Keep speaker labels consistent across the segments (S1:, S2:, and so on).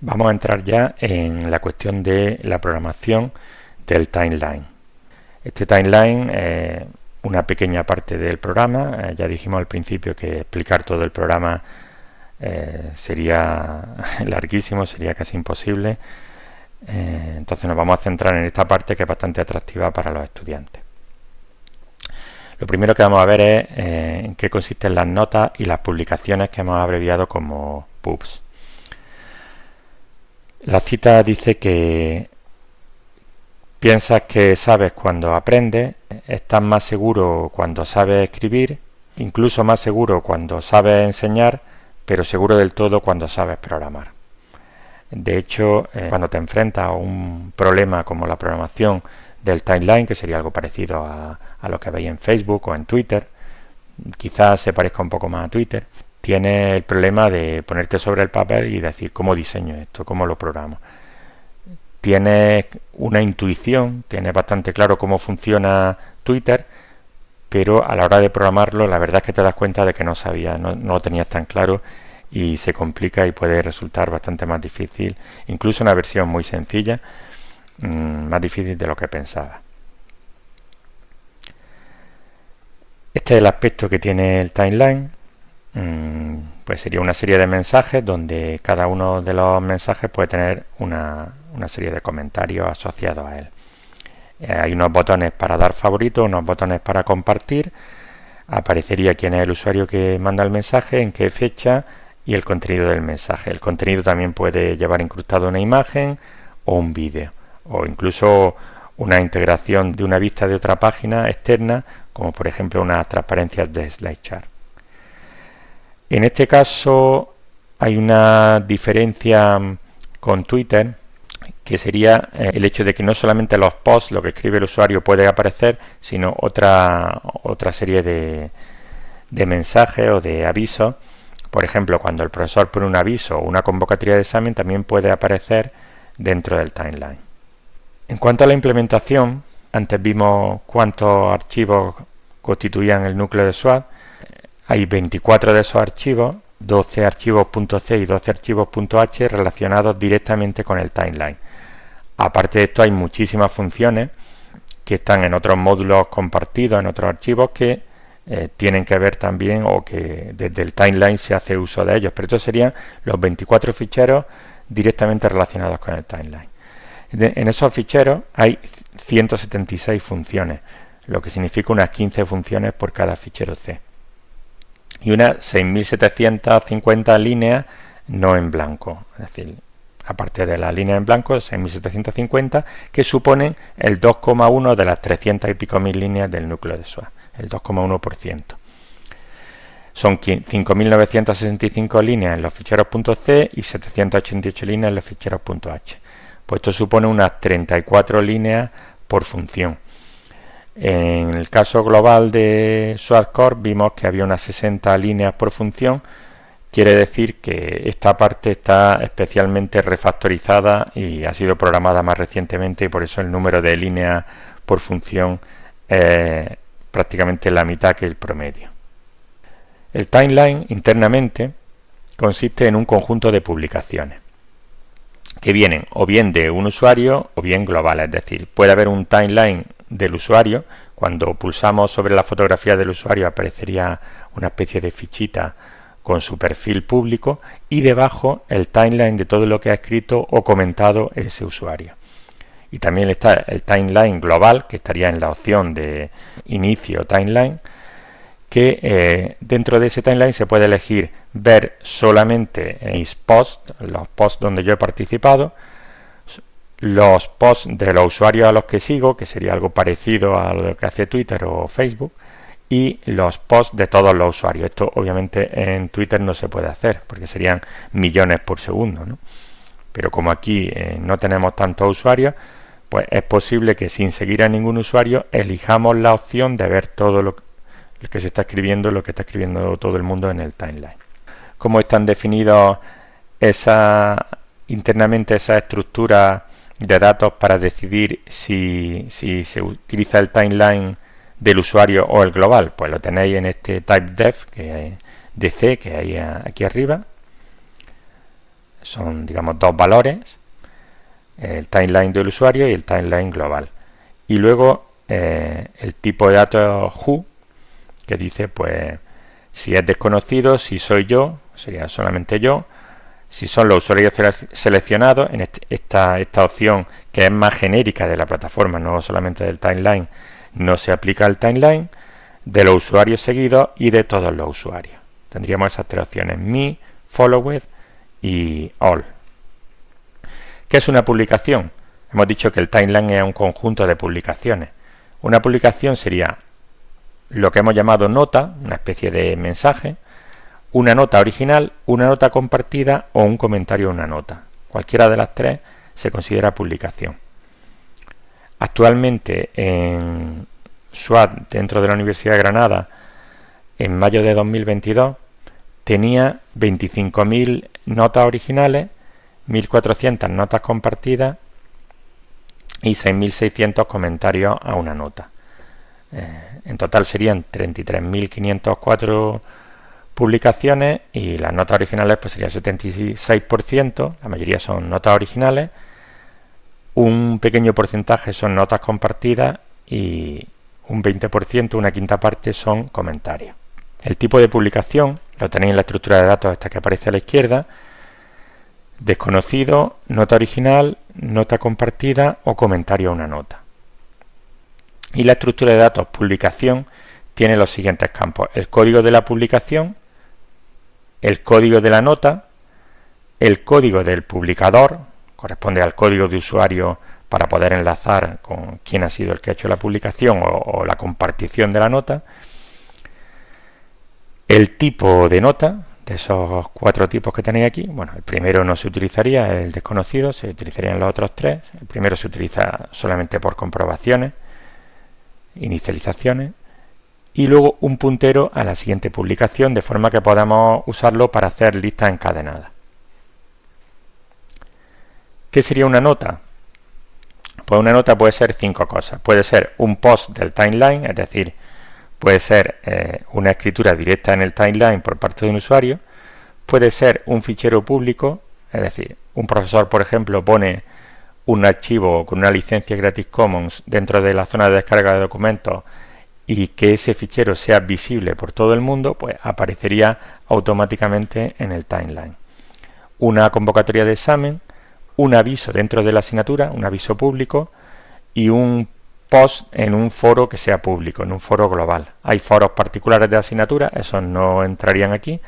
S1: Vamos a entrar ya en la cuestión de la programación del timeline. Este timeline es una pequeña parte del programa. Ya dijimos al principio que explicar todo el programa sería larguísimo, sería casi imposible. Entonces nos vamos a centrar en esta parte que es bastante atractiva para los estudiantes. Lo primero que vamos a ver es en qué consisten las notas y las publicaciones que hemos abreviado como pubs. La cita dice que piensas que sabes cuando aprendes, estás más seguro cuando sabes escribir, incluso más seguro cuando sabes enseñar, pero seguro del todo cuando sabes programar. De hecho, cuando te enfrentas a un problema como la programación del timeline, que sería algo parecido a lo que veis en Facebook o en Twitter, quizás se parezca un poco más a Twitter, tienes el problema de ponerte sobre el papel y decir cómo diseño esto, cómo lo programo. Tienes una intuición, tienes bastante claro cómo funciona Twitter, pero a la hora de programarlo la verdad es que te das cuenta de que no sabías, no lo tenías tan claro y se complica y puede resultar bastante más difícil, incluso una versión muy sencilla, más difícil de lo que pensaba. Este es el aspecto que tiene el timeline. Pues sería una serie de mensajes donde cada uno de los mensajes puede tener una serie de comentarios asociados a él. Hay unos botones para dar favorito, unos botones para compartir, aparecería quién es el usuario que manda el mensaje, en qué fecha y el contenido del mensaje. El contenido también puede llevar incrustado una imagen o un vídeo, o incluso una integración de una vista de otra página externa, como por ejemplo unas transparencias de SlideShare. En este caso hay una diferencia con Twitter, que sería el hecho de que no solamente los posts, lo que escribe el usuario, puede aparecer, sino otra serie de mensajes o de avisos. Por ejemplo, cuando el profesor pone un aviso o una convocatoria de examen, también puede aparecer dentro del timeline. En cuanto a la implementación, antes vimos cuántos archivos constituían el núcleo de SWAT. Hay 24 de esos archivos, 12 archivos .c y 12 archivos .h relacionados directamente con el timeline. Aparte de esto hay muchísimas funciones que están en otros módulos compartidos, en otros archivos que tienen que ver también o que desde el timeline se hace uso de ellos. Pero estos serían los 24 ficheros directamente relacionados con el timeline. En esos ficheros hay 176 funciones, lo que significa unas 15 funciones por cada fichero C. Y unas 6.750 líneas no en blanco, es decir, aparte de las líneas en blanco, 6.750, que suponen el 2,1 de las 300 y pico mil líneas del núcleo de SWAT, el 2,1%. Son 5.965 líneas en los ficheros .c y 788 líneas en los ficheros .h. Pues esto supone unas 34 líneas por función. En el caso global de SWAT Core vimos que había unas 60 líneas por función. Quiere decir que esta parte está especialmente refactorizada y ha sido programada más recientemente, y por eso el número de líneas por función es prácticamente la mitad que el promedio. El timeline internamente consiste en un conjunto de publicaciones que vienen o bien de un usuario o bien globales, es decir, puede haber un timeline del usuario. Cuando pulsamos sobre la fotografía del usuario aparecería una especie de fichita con su perfil público y debajo el timeline de todo lo que ha escrito o comentado ese usuario. Y también está el timeline global, que estaría en la opción de inicio timeline, que dentro de ese timeline se puede elegir ver solamente mis posts, los posts donde yo he participado, los posts de los usuarios a los que sigo, que sería algo parecido a lo que hace Twitter o Facebook, y los posts de todos los usuarios. Esto obviamente en Twitter no se puede hacer, porque serían millones por segundo, ¿no? Pero como aquí no tenemos tantos usuarios, pues es posible que sin seguir a ningún usuario elijamos la opción de ver todo lo que se está escribiendo, lo que está escribiendo todo el mundo en el timeline. ¿Cómo están definidos internamente esas estructuras de datos para decidir si se utiliza el timeline del usuario o el global? Pues lo tenéis en este typedef de C que hay aquí arriba. son, digamos, dos valores, el timeline del usuario y el timeline global. Y luego el tipo de datos who, que dice pues si es desconocido, si soy yo, sería solamente yo, si son los usuarios seleccionados, en esta opción que es más genérica de la plataforma, no solamente del timeline, no se aplica al timeline, de los usuarios seguidos y de todos los usuarios. Tendríamos esas tres opciones, me, followed y all. ¿Qué es una publicación? Hemos dicho que el timeline es un conjunto de publicaciones. Una publicación sería lo que hemos llamado nota, una especie de mensaje, una nota original, una nota compartida o un comentario a una nota. Cualquiera de las tres se considera publicación. Actualmente en SWAT, dentro de la Universidad de Granada, en mayo de 2022, tenía 25.000 notas originales, 1.400 notas compartidas y 6.600 comentarios a una nota. En total serían 33.504 publicaciones y las notas originales pues sería el 76%, la mayoría son notas originales, un pequeño porcentaje son notas compartidas y un 20%, una quinta parte, son comentarios. El tipo de publicación lo tenéis en la estructura de datos esta que aparece a la izquierda: desconocido, nota original, nota compartida o comentario a una nota. Y la estructura de datos publicación tiene los siguientes campos: el código de la publicación, el código de la nota, el código del publicador, corresponde al código de usuario para poder enlazar con quién ha sido el que ha hecho la publicación o la compartición de la nota, el tipo de nota, de esos 4 tipos que tenéis aquí. Bueno, el primero no se utilizaría, el desconocido, se utilizarían los otros 3. El primero se utiliza solamente por comprobaciones, inicializaciones, y luego un puntero a la siguiente publicación, de forma que podamos usarlo para hacer listas encadenadas. ¿Qué sería una nota? Pues una nota puede ser 5 cosas. Puede ser un post del timeline, es decir, puede ser una escritura directa en el timeline por parte de un usuario. Puede ser un fichero público, es decir, un profesor, por ejemplo, pone un archivo con una licencia Creative Commons dentro de la zona de descarga de documentos y que ese fichero sea visible por todo el mundo, pues aparecería automáticamente en el timeline. Una convocatoria de examen, un aviso dentro de la asignatura, un aviso público, y un post en un foro que sea público, en un foro global. Hay foros particulares de asignatura, esos no entrarían aquí,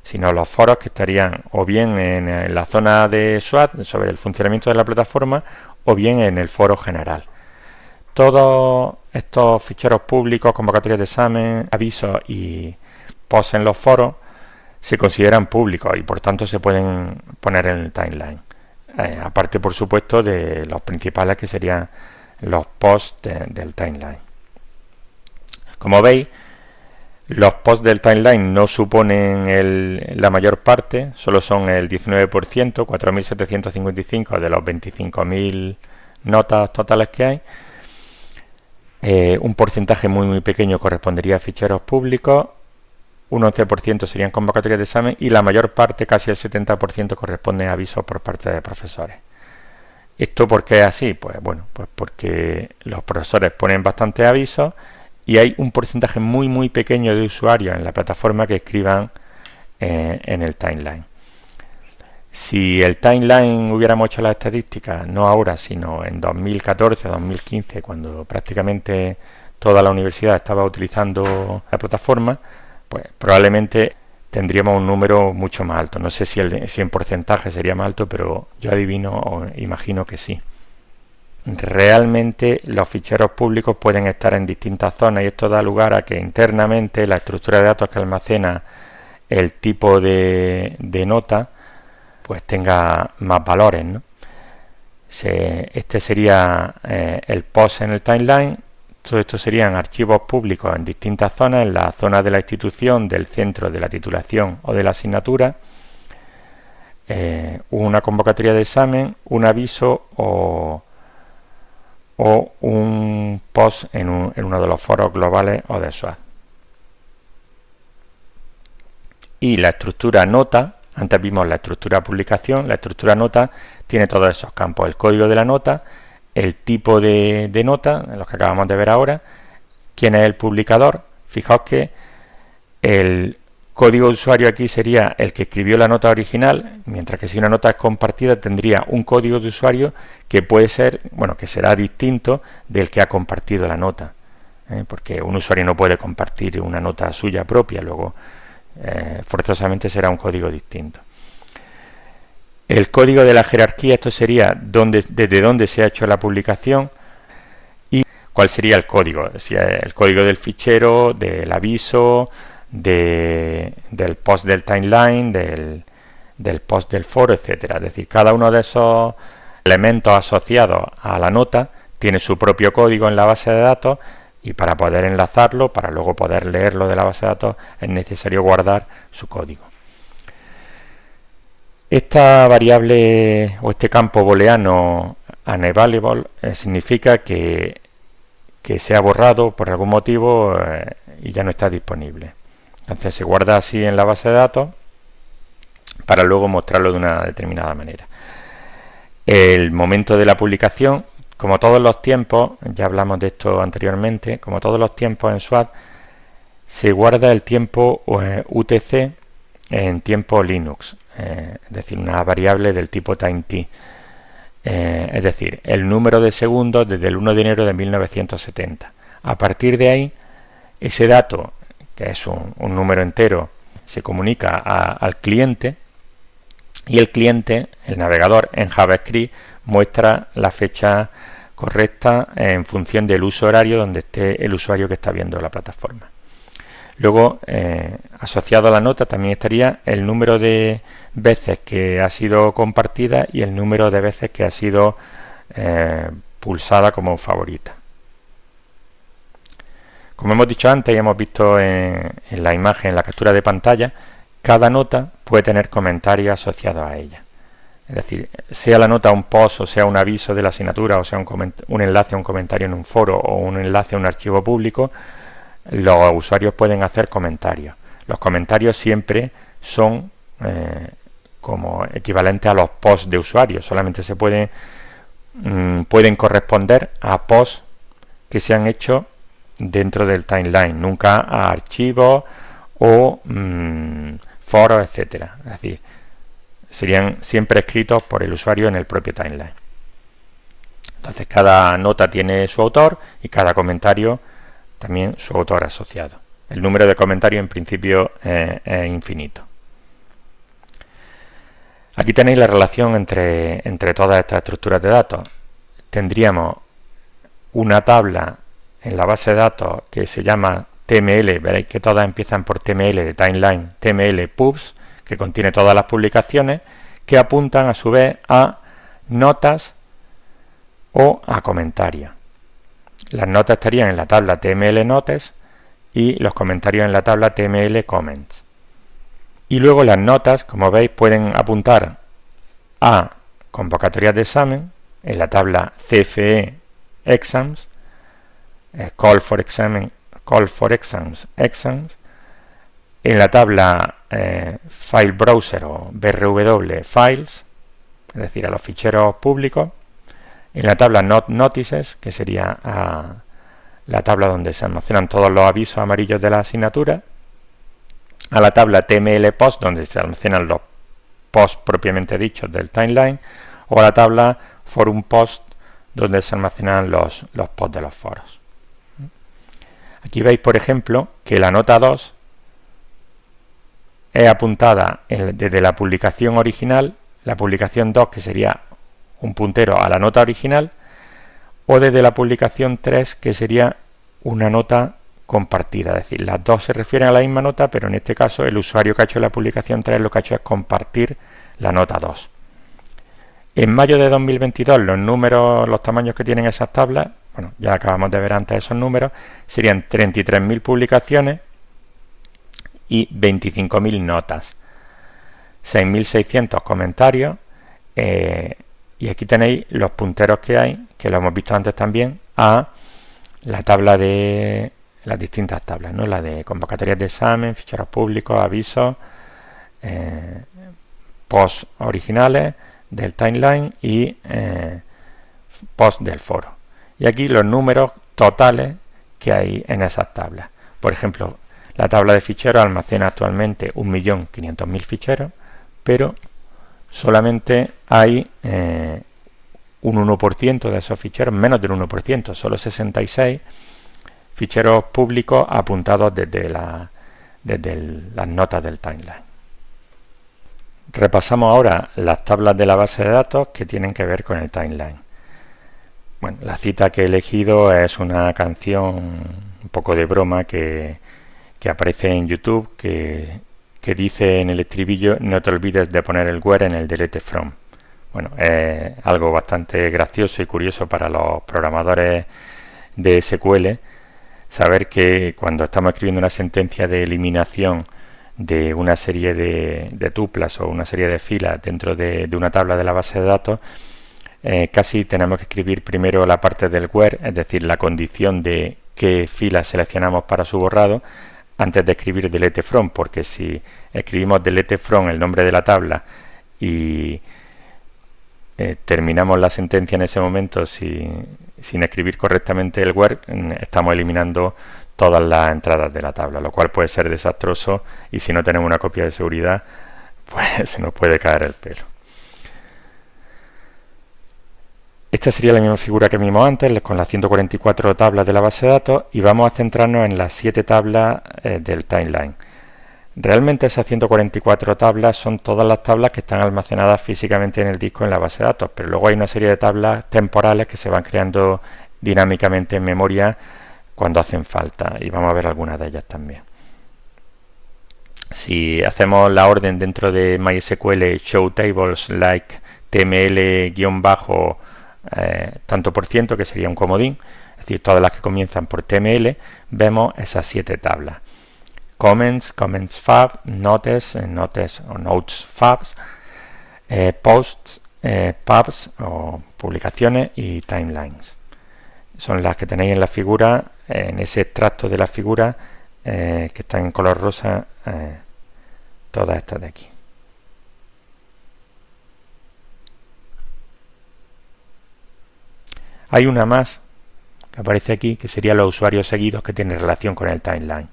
S1: sino los foros que estarían o bien en la zona de SWAT sobre el funcionamiento de la plataforma o bien en el foro general. Todos estos ficheros públicos, convocatorias de examen, avisos y posts en los foros se consideran públicos y por tanto se pueden poner en el timeline. Aparte, por supuesto, de los principales que serían los posts del timeline. Como veis, los posts del timeline no suponen la mayor parte, solo son el 19%, 4.755 de los 25.000 notas totales que hay. Un porcentaje muy pequeño correspondería a ficheros públicos, un 11% serían convocatorias de examen y la mayor parte, casi el 70%, corresponde a avisos por parte de profesores. ¿Esto por qué es así? Pues bueno, pues porque los profesores ponen bastantes avisos y hay un porcentaje muy pequeño de usuarios en la plataforma que escriban en el timeline. Si el timeline hubiéramos hecho las estadísticas, no ahora, sino en 2014, 2015, cuando prácticamente toda la universidad estaba utilizando la plataforma, pues probablemente tendríamos un número mucho más alto. No sé si en porcentaje sería más alto, pero yo adivino o imagino que sí. Realmente los ficheros públicos pueden estar en distintas zonas y esto da lugar a que internamente la estructura de datos que almacena el tipo de nota pues tenga más valores, ¿no? Este sería el post en el timeline. Todo esto serían archivos públicos en distintas zonas, en la zona de la institución, del centro de la titulación o de la asignatura, una convocatoria de examen, un aviso o un post en uno de los foros globales o de SWAT. Y la estructura nota Antes vimos la estructura publicación, la estructura nota tiene todos esos campos, el código de la nota, el tipo de nota, los que acabamos de ver ahora, quién es el publicador. Fijaos que el código de usuario aquí sería el que escribió la nota original, mientras que si una nota es compartida tendría un código de usuario que puede ser, bueno, que será distinto del que ha compartido la nota, porque un usuario no puede compartir una nota suya propia, luego forzosamente será un código distinto. El código de la jerarquía, esto sería desde dónde se ha hecho la publicación y cuál sería el código, si es el código del fichero, del aviso, del post del timeline, del post del foro, etcétera. Es decir, cada uno de esos elementos asociados a la nota tiene su propio código en la base de datos, y para poder enlazarlo, para luego poder leerlo de la base de datos, es necesario guardar su código. Esta variable o este campo booleano unavailable significa que se ha borrado por algún motivo y ya no está disponible. Entonces se guarda así en la base de datos para luego mostrarlo de una determinada manera. El momento de la publicación, como todos los tiempos, ya hablamos de esto anteriormente, como todos los tiempos en SWAT, se guarda el tiempo UTC en tiempo Linux, es decir, una variable del tipo TimeT, es decir, el número de segundos desde el 1 de enero de 1970. A partir de ahí, ese dato, que es un número entero, se comunica al cliente, y el cliente, el navegador en JavaScript, muestra la fecha correcta en función del uso horario donde esté el usuario que está viendo la plataforma. Luego, asociado a la nota también estaría el número de veces que ha sido compartida y el número de veces que ha sido pulsada como favorita. Como hemos dicho antes y hemos visto en la imagen, en la captura de pantalla, cada nota puede tener comentarios asociados a ella. Es decir, sea la nota un post o sea un aviso de la asignatura o sea un enlace a un comentario en un foro o un enlace a un archivo público, los usuarios pueden hacer comentarios. Los comentarios siempre son como equivalentes a los posts de usuarios. Solamente se pueden corresponder a posts que se han hecho dentro del timeline, nunca a archivos o foros, etcétera. Es decir, serían siempre escritos por el usuario en el propio timeline. Entonces cada nota tiene su autor y cada comentario también su autor asociado. El número de comentarios en principio es infinito. Aquí tenéis la relación entre todas estas estructuras de datos. Tendríamos una tabla en la base de datos que se llama TML, veréis que todas empiezan por TML de timeline, TML pubs, que contiene todas las publicaciones, que apuntan a su vez a notas o a comentarios. Las notas estarían en la tabla TML notes y los comentarios en la tabla TML comments. Y luego las notas, como veis, pueden apuntar a convocatorias de examen en la tabla CFE exams, call for exams, en la tabla file browser o BRW files, es decir, a los ficheros públicos, en la tabla not notices, que sería la tabla donde se almacenan todos los avisos amarillos de la asignatura, a la tabla TML post, donde se almacenan los posts propiamente dichos del timeline, o a la tabla forum post, donde se almacenan los posts de los foros. Aquí veis, por ejemplo, que la nota 2 es apuntada desde la publicación original, la publicación 2, que sería un puntero a la nota original, o desde la publicación 3, que sería una nota compartida. Es decir, las dos se refieren a la misma nota, pero en este caso el usuario que ha hecho la publicación 3 lo que ha hecho es compartir la nota 2. En mayo de 2022 los números, los tamaños que tienen esas tablas, bueno, ya acabamos de ver antes esos números, serían 33.000 publicaciones y 25.000 notas, 6.600 comentarios, y aquí tenéis los punteros que hay, que lo hemos visto antes también, a la tabla de las distintas tablas, ¿no? La de convocatorias de examen, ficheros públicos, avisos, posts originales del timeline y posts del foro. Y aquí los números totales que hay en esas tablas. Por ejemplo, la tabla de ficheros almacena actualmente 1.500.000 ficheros, pero solamente hay un 1% de esos ficheros, menos del 1%, solo 66 ficheros públicos apuntados desde las notas del timeline. Repasamos ahora las tablas de la base de datos que tienen que ver con el timeline. Bueno, la cita que he elegido es una canción un poco de broma que aparece en YouTube que dice en el estribillo: no te olvides de poner el where en el delete from. Bueno, es algo bastante gracioso y curioso para los programadores de SQL saber que cuando estamos escribiendo una sentencia de eliminación de una serie de tuplas o una serie de filas dentro de una tabla de la base de datos, casi tenemos que escribir primero la parte del where, es decir, la condición de qué fila seleccionamos para su borrado, antes de escribir delete from, porque si escribimos delete from el nombre de la tabla y terminamos la sentencia en ese momento sin escribir correctamente el where, estamos eliminando todas las entradas de la tabla, lo cual puede ser desastroso, y si no tenemos una copia de seguridad, pues se nos puede caer el pelo. Esta sería la misma figura que vimos antes, con las 144 tablas de la base de datos, y vamos a centrarnos en las 7 tablas del timeline. Realmente esas 144 tablas son todas las tablas que están almacenadas físicamente en el disco en la base de datos, pero luego hay una serie de tablas temporales que se van creando dinámicamente en memoria cuando hacen falta, y vamos a ver algunas de ellas también. Si hacemos la orden dentro de MySQL show tables like tml- tanto por ciento, que sería un comodín, es decir, todas las que comienzan por tml, vemos esas 7 tablas: comments fab, notes o notes fabs, posts, pubs o publicaciones, y timelines. Son las que tenéis en la figura, en ese extracto de la figura que están en color rosa, todas estas de aquí. Hay una más que aparece aquí, que sería los usuarios seguidos, que tiene relación con el timeline.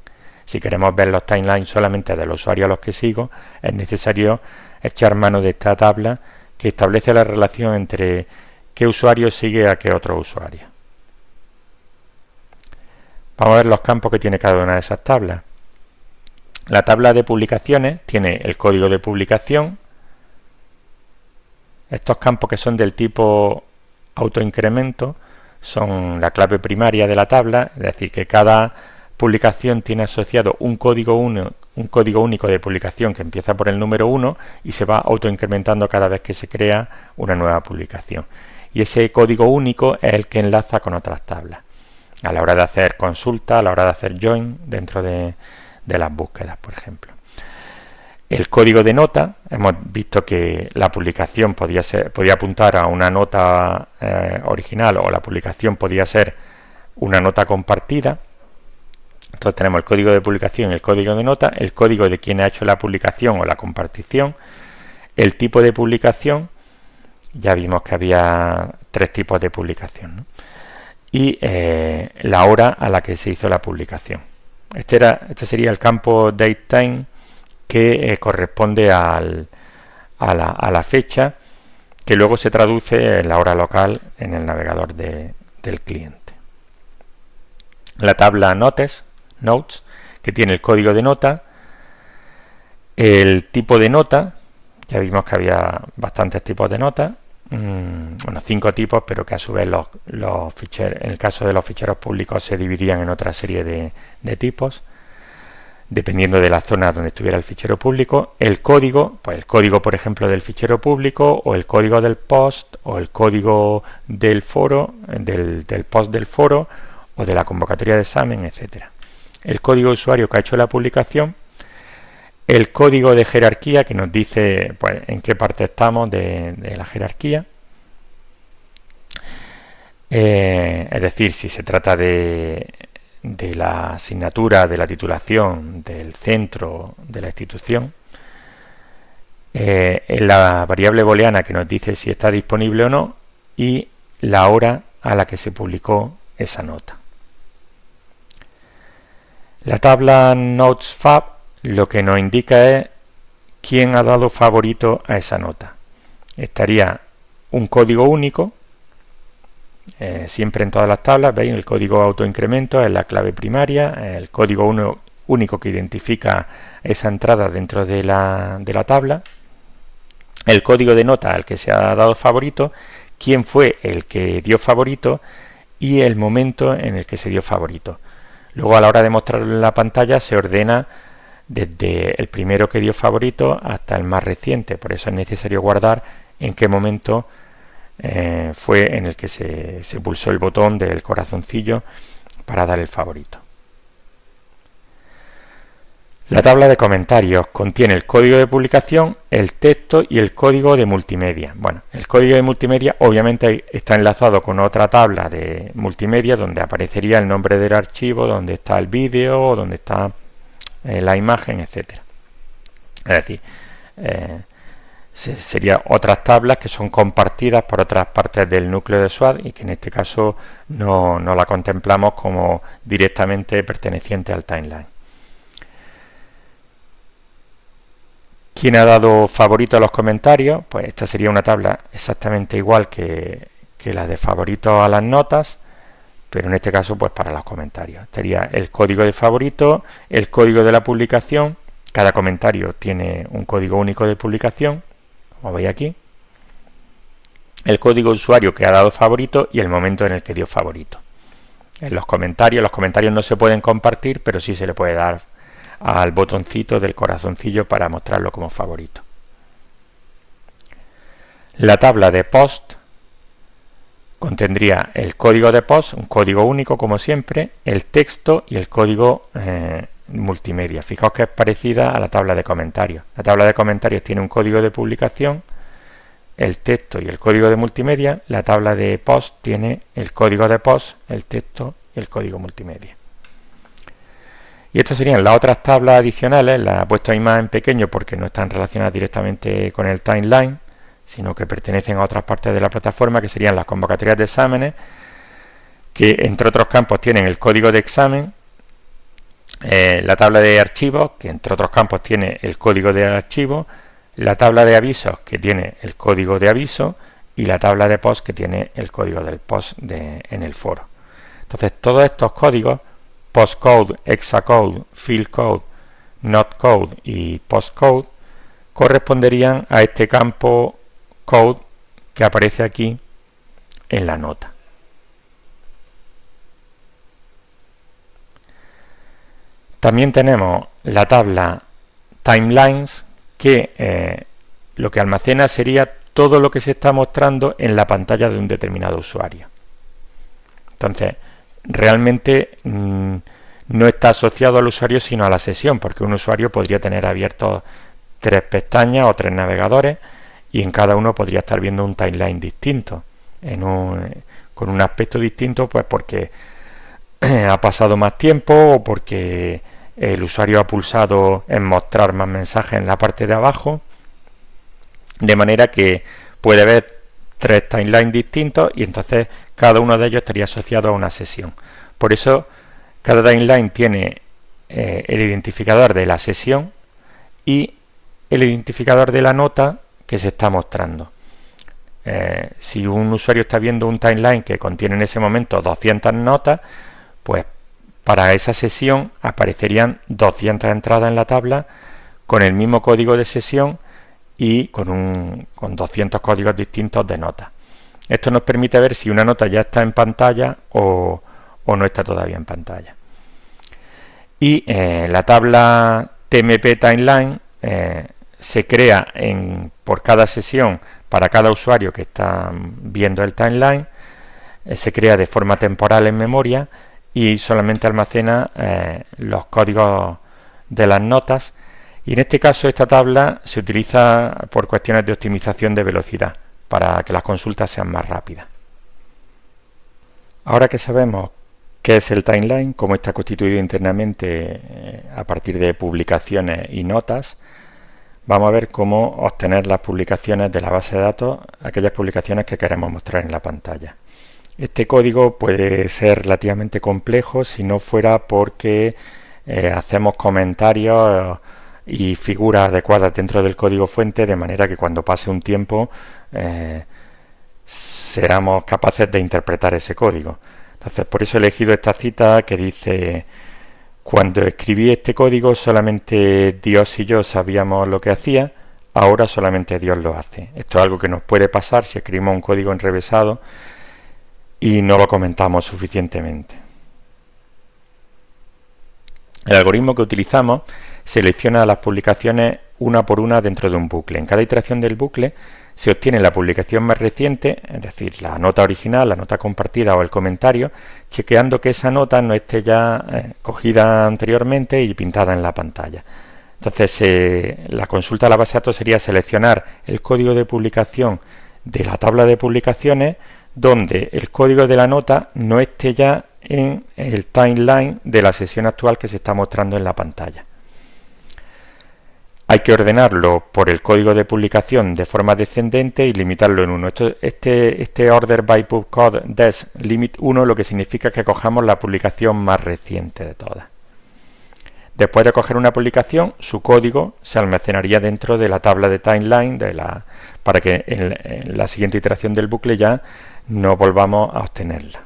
S1: Si queremos ver los timelines solamente de los usuarios a los que sigo, es necesario echar mano de esta tabla que establece la relación entre qué usuario sigue a qué otro usuario. Vamos a ver los campos que tiene cada una de esas tablas. La tabla de publicaciones tiene el código de publicación. Estos campos, que son del tipo autoincremento, son la clave primaria de la tabla, es decir, que cada publicación tiene asociado un código único de publicación que empieza por el número 1 y se va autoincrementando cada vez que se crea una nueva publicación. Y ese código único es el que enlaza con otras tablas a la hora de hacer consulta, a la hora de hacer join dentro de las búsquedas, por ejemplo. El código de nota, hemos visto que la publicación podía apuntar a una nota original, o la publicación podía ser una nota compartida. Entonces tenemos el código de publicación y el código de nota, el código de quien ha hecho la publicación o la compartición, el tipo de publicación, ya vimos que había 3 tipos de publicación, ¿no? Y la hora a la que se hizo la publicación. Este sería el campo datetime, que corresponde a la fecha, que luego se traduce en la hora local en el navegador del cliente. La tabla notes, que tiene el código de nota, el tipo de nota, ya vimos que había bastantes tipos de nota, 5 tipos, pero que a su vez los ficheros, en el caso de los ficheros públicos, se dividían en otra serie de tipos, dependiendo de la zona donde estuviera el fichero público. El código, pues el código, por ejemplo, del fichero público, o el código del post, o el código del foro, del post del foro, o de la convocatoria de examen, etcétera. El código de usuario que ha hecho la publicación, el código de jerarquía, que nos dice pues en qué parte estamos de la jerarquía, es decir, si se trata de la asignatura, de la titulación, del centro, de la institución. en la variable booleana que nos dice si está disponible o no y la hora a la que se publicó esa nota. La tabla NotesFab lo que nos indica es quién ha dado favorito a esa nota. Estaría un código único, siempre en todas las tablas, veis, el código autoincremento es la clave primaria, el código único que identifica esa entrada dentro de la tabla, el código de nota al que se ha dado favorito, quién fue el que dio favorito y el momento en el que se dio favorito. Luego, a la hora de mostrarlo en la pantalla, se ordena desde el primero que dio favorito hasta el más reciente. Por eso es necesario guardar en qué momento fue en el que se pulsó el botón del corazoncillo para dar el favorito. La tabla de comentarios contiene el código de publicación, el texto y el código de multimedia. Bueno, el código de multimedia obviamente está enlazado con otra tabla de multimedia donde aparecería el nombre del archivo, donde está el vídeo, donde está la imagen, etcétera. Es decir, serían otras tablas que son compartidas por otras partes del núcleo de SWAT y que en este caso no la contemplamos como directamente perteneciente al timeline. ¿Quién ha dado favorito a los comentarios? Pues esta sería una tabla exactamente igual que la de favoritos a las notas, pero en este caso pues para los comentarios. Sería el código de favorito, el código de la publicación, cada comentario tiene un código único de publicación, como veis aquí, el código de usuario que ha dado favorito y el momento en el que dio favorito. En los comentarios no se pueden compartir, pero sí se le puede dar al botoncito del corazoncillo para mostrarlo como favorito. La tabla de post contendría el código de post, un código único como siempre, el texto y el código multimedia. Fijaos que es parecida a la tabla de comentarios. La tabla de comentarios tiene un código de publicación, el texto y el código de multimedia. La tabla de post tiene el código de post, el texto y el código multimedia. Y estas serían las otras tablas adicionales, las he puesto ahí más en pequeño porque no están relacionadas directamente con el timeline, sino que pertenecen a otras partes de la plataforma, que serían las convocatorias de exámenes, que entre otros campos tienen el código de examen, la tabla de archivos, que entre otros campos tiene el código del archivo, la tabla de avisos, que tiene el código de aviso, y la tabla de post, que tiene el código del post en el foro. Entonces, todos estos códigos, postcode, hexacode, fieldcode, notcode y postcode, corresponderían a este campo code que aparece aquí en la nota. También tenemos la tabla timelines, que lo que almacena sería todo lo que se está mostrando en la pantalla de un determinado usuario. Entonces, realmente no está asociado al usuario sino a la sesión, porque un usuario podría tener abiertos 3 pestañas o 3 navegadores y en cada uno podría estar viendo un timeline distinto, con un aspecto distinto, pues porque ha pasado más tiempo o porque el usuario ha pulsado en mostrar más mensajes en la parte de abajo, de manera que puede ver 3 timelines distintos y entonces cada uno de ellos estaría asociado a una sesión. Por eso cada timeline tiene el identificador de la sesión y el identificador de la nota que se está mostrando. Si un usuario está viendo un timeline que contiene en ese momento 200 notas, pues para esa sesión aparecerían 200 entradas en la tabla con el mismo código de sesión y con 200 códigos distintos de notas. Esto nos permite ver si una nota ya está en pantalla o no está todavía en pantalla. Y la tabla TMP Timeline se crea por cada sesión para cada usuario que está viendo el timeline, se crea de forma temporal en memoria y solamente almacena los códigos de las notas. Y en este caso esta tabla se utiliza por cuestiones de optimización de velocidad, para que las consultas sean más rápidas. Ahora que sabemos qué es el timeline, cómo está constituido internamente a partir de publicaciones y notas, vamos a ver cómo obtener las publicaciones de la base de datos, aquellas publicaciones que queremos mostrar en la pantalla. Este código puede ser relativamente complejo si no fuera porque hacemos comentarios y figuras adecuadas dentro del código fuente, de manera que cuando pase un tiempo seamos capaces de interpretar ese código. Entonces, por eso he elegido esta cita que dice: cuando escribí este código solamente Dios y yo sabíamos lo que hacía, ahora solamente Dios lo hace. Esto es algo que nos puede pasar si escribimos un código enrevesado y no lo comentamos suficientemente. El algoritmo que utilizamos selecciona las publicaciones una por una dentro de un bucle. En cada iteración del bucle se obtiene la publicación más reciente, es decir, la nota original, la nota compartida o el comentario, chequeando que esa nota no esté ya cogida anteriormente y pintada en la pantalla. Entonces, la consulta a la base de datos sería seleccionar el código de publicación de la tabla de publicaciones donde el código de la nota no esté ya en el timeline de la sesión actual que se está mostrando en la pantalla. Hay que ordenarlo por el código de publicación de forma descendente y limitarlo en 1. Este order by pub code des limit 1 lo que significa que cojamos la publicación más reciente de todas. Después de coger una publicación, su código se almacenaría dentro de la tabla de timeline para que en la siguiente iteración del bucle ya no volvamos a obtenerla.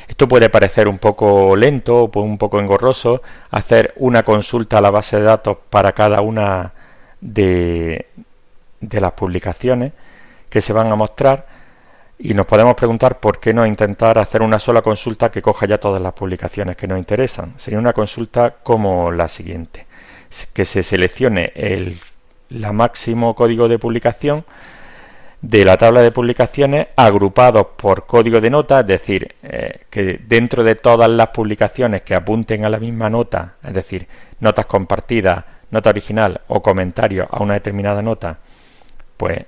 S1: Esto puede parecer un poco lento o un poco engorroso, hacer una consulta a la base de datos para cada una de las publicaciones que se van a mostrar, y nos podemos preguntar por qué no intentar hacer una sola consulta que coja ya todas las publicaciones que nos interesan. Sería una consulta como la siguiente: que se seleccione la máximo código de publicación de la tabla de publicaciones agrupados por código de nota, es decir, que dentro de todas las publicaciones que apunten a la misma nota, es decir, notas compartidas, nota original o comentarios a una determinada nota, pues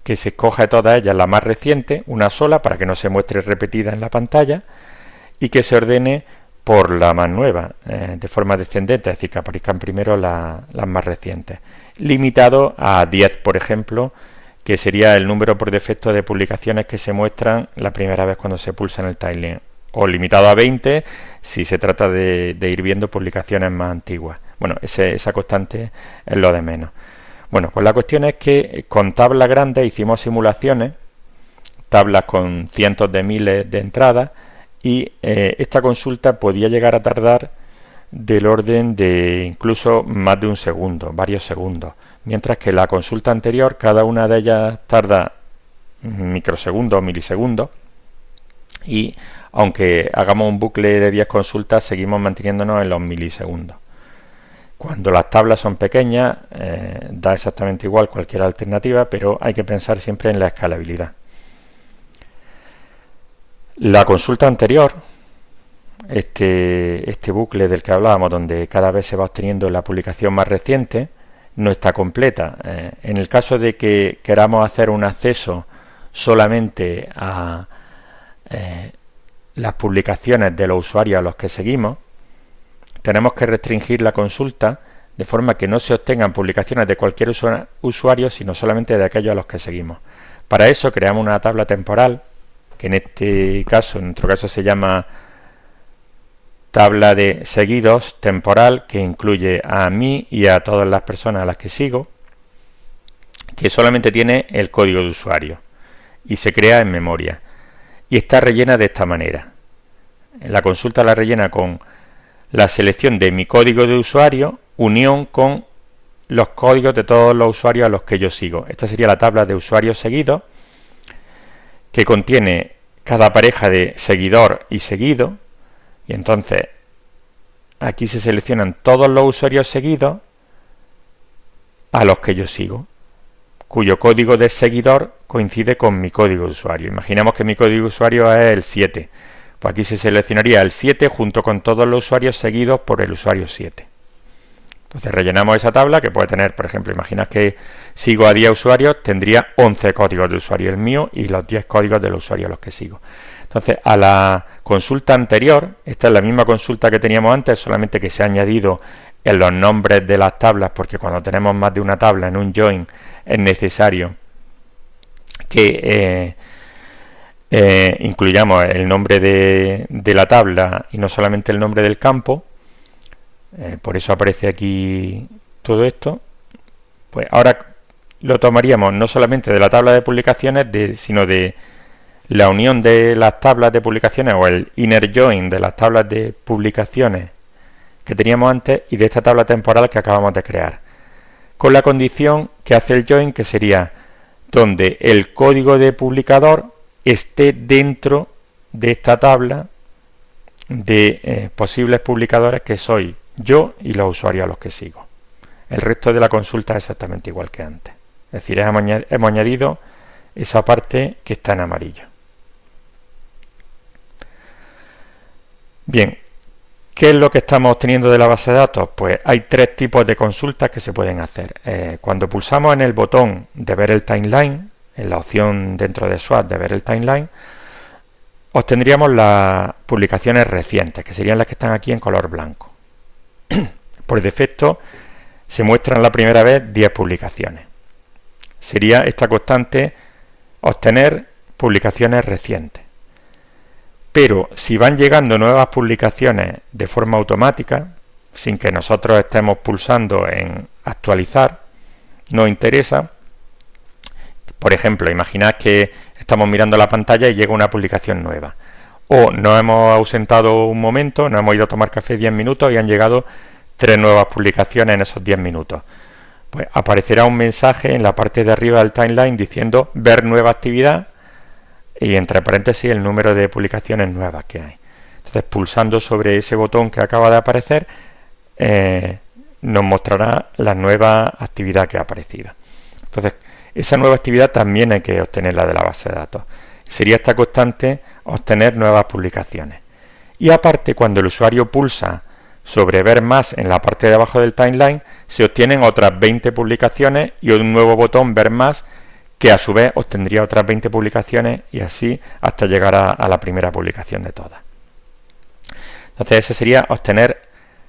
S1: que se escoja de todas ellas la más reciente, una sola, para que no se muestre repetida en la pantalla, y que se ordene por la más nueva, de forma descendente, es decir, que aparezcan primero las más recientes, limitado a 10, por ejemplo, que sería el número por defecto de publicaciones que se muestran la primera vez cuando se pulsa en el timeline, o limitado a 20 si se trata de ir viendo publicaciones más antiguas. Bueno, esa constante es lo de menos. Bueno, pues la cuestión es que con tablas grandes hicimos simulaciones, tablas con cientos de miles de entradas, y esta consulta podía llegar a tardar del orden de incluso más de un segundo, varios segundos, mientras que la consulta anterior, cada una de ellas tarda microsegundos o milisegundos, y aunque hagamos un bucle de 10 consultas, seguimos manteniéndonos en los milisegundos. Cuando las tablas son pequeñas, da exactamente igual cualquier alternativa, pero hay que pensar siempre en la escalabilidad. La consulta anterior, este bucle del que hablábamos, donde cada vez se va obteniendo la publicación más reciente, no está completa. En el caso de que queramos hacer un acceso solamente a las publicaciones de los usuarios a los que seguimos, tenemos que restringir la consulta de forma que no se obtengan publicaciones de cualquier usuario, sino solamente de aquellos a los que seguimos. Para eso creamos una tabla temporal, que en nuestro caso se llama tabla de seguidos temporal, que incluye a mí y a todas las personas a las que sigo, que solamente tiene el código de usuario y se crea en memoria, y está rellena de esta manera. La consulta la rellena con la selección de mi código de usuario unión con los códigos de todos los usuarios a los que yo sigo. Esta sería la tabla de usuarios seguidos, que contiene cada pareja de seguidor y seguido, y entonces aquí se seleccionan todos los usuarios seguidos a los que yo sigo, cuyo código de seguidor coincide con mi código de usuario. Imaginemos que mi código de usuario es el 7. Pues aquí se seleccionaría el 7 junto con todos los usuarios seguidos por el usuario 7. Entonces rellenamos esa tabla, que puede tener, por ejemplo, imaginad que sigo a 10 usuarios, tendría 11 códigos de usuario el mío y los 10 códigos de los usuarios a los que sigo. Entonces, a la consulta anterior, esta es la misma consulta que teníamos antes, solamente que se ha añadido en los nombres de las tablas, porque cuando tenemos más de una tabla en un join es necesario que incluyamos el nombre de la tabla y no solamente el nombre del campo. Por eso aparece aquí todo esto. Pues ahora lo tomaríamos no solamente de la tabla de publicaciones, sino de la unión de las tablas de publicaciones o el inner join de las tablas de publicaciones que teníamos antes y de esta tabla temporal que acabamos de crear, con la condición que hace el join, que sería donde el código de publicador esté dentro de esta tabla de posibles publicadores que soy yo y los usuarios a los que sigo. El resto de la consulta es exactamente igual que antes. Es decir, hemos añadido esa parte que está en amarillo. Bien, ¿qué es lo que estamos obteniendo de la base de datos? Pues hay tres tipos de consultas que se pueden hacer. Cuando pulsamos en el botón de ver el timeline, en la opción dentro de SWAT de ver el timeline, obtendríamos las publicaciones recientes, que serían las que están aquí en color blanco. Por defecto se muestran la primera vez 10 publicaciones. Sería esta constante obtener publicaciones recientes. Pero si van llegando nuevas publicaciones de forma automática, sin que nosotros estemos pulsando en actualizar, nos interesa. Por ejemplo, imaginad que estamos mirando la pantalla y llega una publicación nueva. O nos hemos ausentado un momento, nos hemos ido a tomar café 10 minutos y han llegado 3 nuevas publicaciones en esos 10 minutos. Pues aparecerá un mensaje en la parte de arriba del timeline diciendo ver nueva actividad y entre paréntesis el número de publicaciones nuevas que hay. Entonces, pulsando sobre ese botón que acaba de aparecer, nos mostrará la nueva actividad que ha aparecido. Entonces, esa nueva actividad también hay que obtenerla de la base de datos. Sería esta constante obtener nuevas publicaciones. Y aparte, cuando el usuario pulsa sobre ver más en la parte de abajo del timeline, se obtienen otras 20 publicaciones y un nuevo botón ver más, que a su vez obtendría otras 20 publicaciones y así hasta llegar a la primera publicación de todas. Entonces ese sería obtener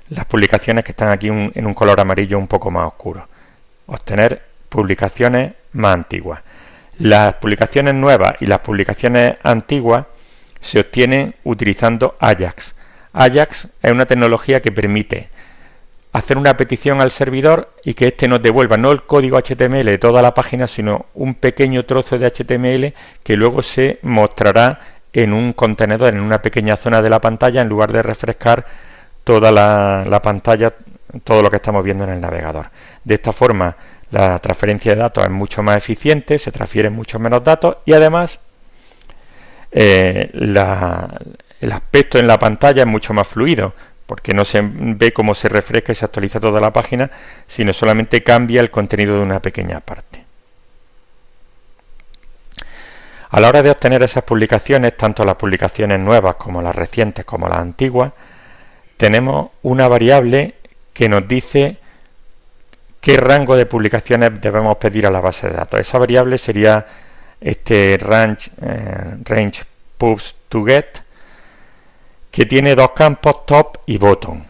S1: las publicaciones que están aquí en un color amarillo un poco más oscuro. Obtener publicaciones más antiguas. Las publicaciones nuevas y las publicaciones antiguas se obtienen utilizando Ajax. Ajax es una tecnología que permite hacer una petición al servidor y que éste nos devuelva no el código HTML de toda la página, sino un pequeño trozo de HTML que luego se mostrará en un contenedor, en una pequeña zona de la pantalla, en lugar de refrescar toda la pantalla, todo lo que estamos viendo en el navegador. De esta forma, la transferencia de datos es mucho más eficiente, se transfieren muchos menos datos y además el aspecto en la pantalla es mucho más fluido, porque no se ve cómo se refresca y se actualiza toda la página, sino solamente cambia el contenido de una pequeña parte. A la hora de obtener esas publicaciones, tanto las publicaciones nuevas como las recientes como las antiguas, tenemos una variable que nos dice qué rango de publicaciones debemos pedir a la base de datos. Esa variable sería este range pubs to get, que tiene dos campos, top y bottom.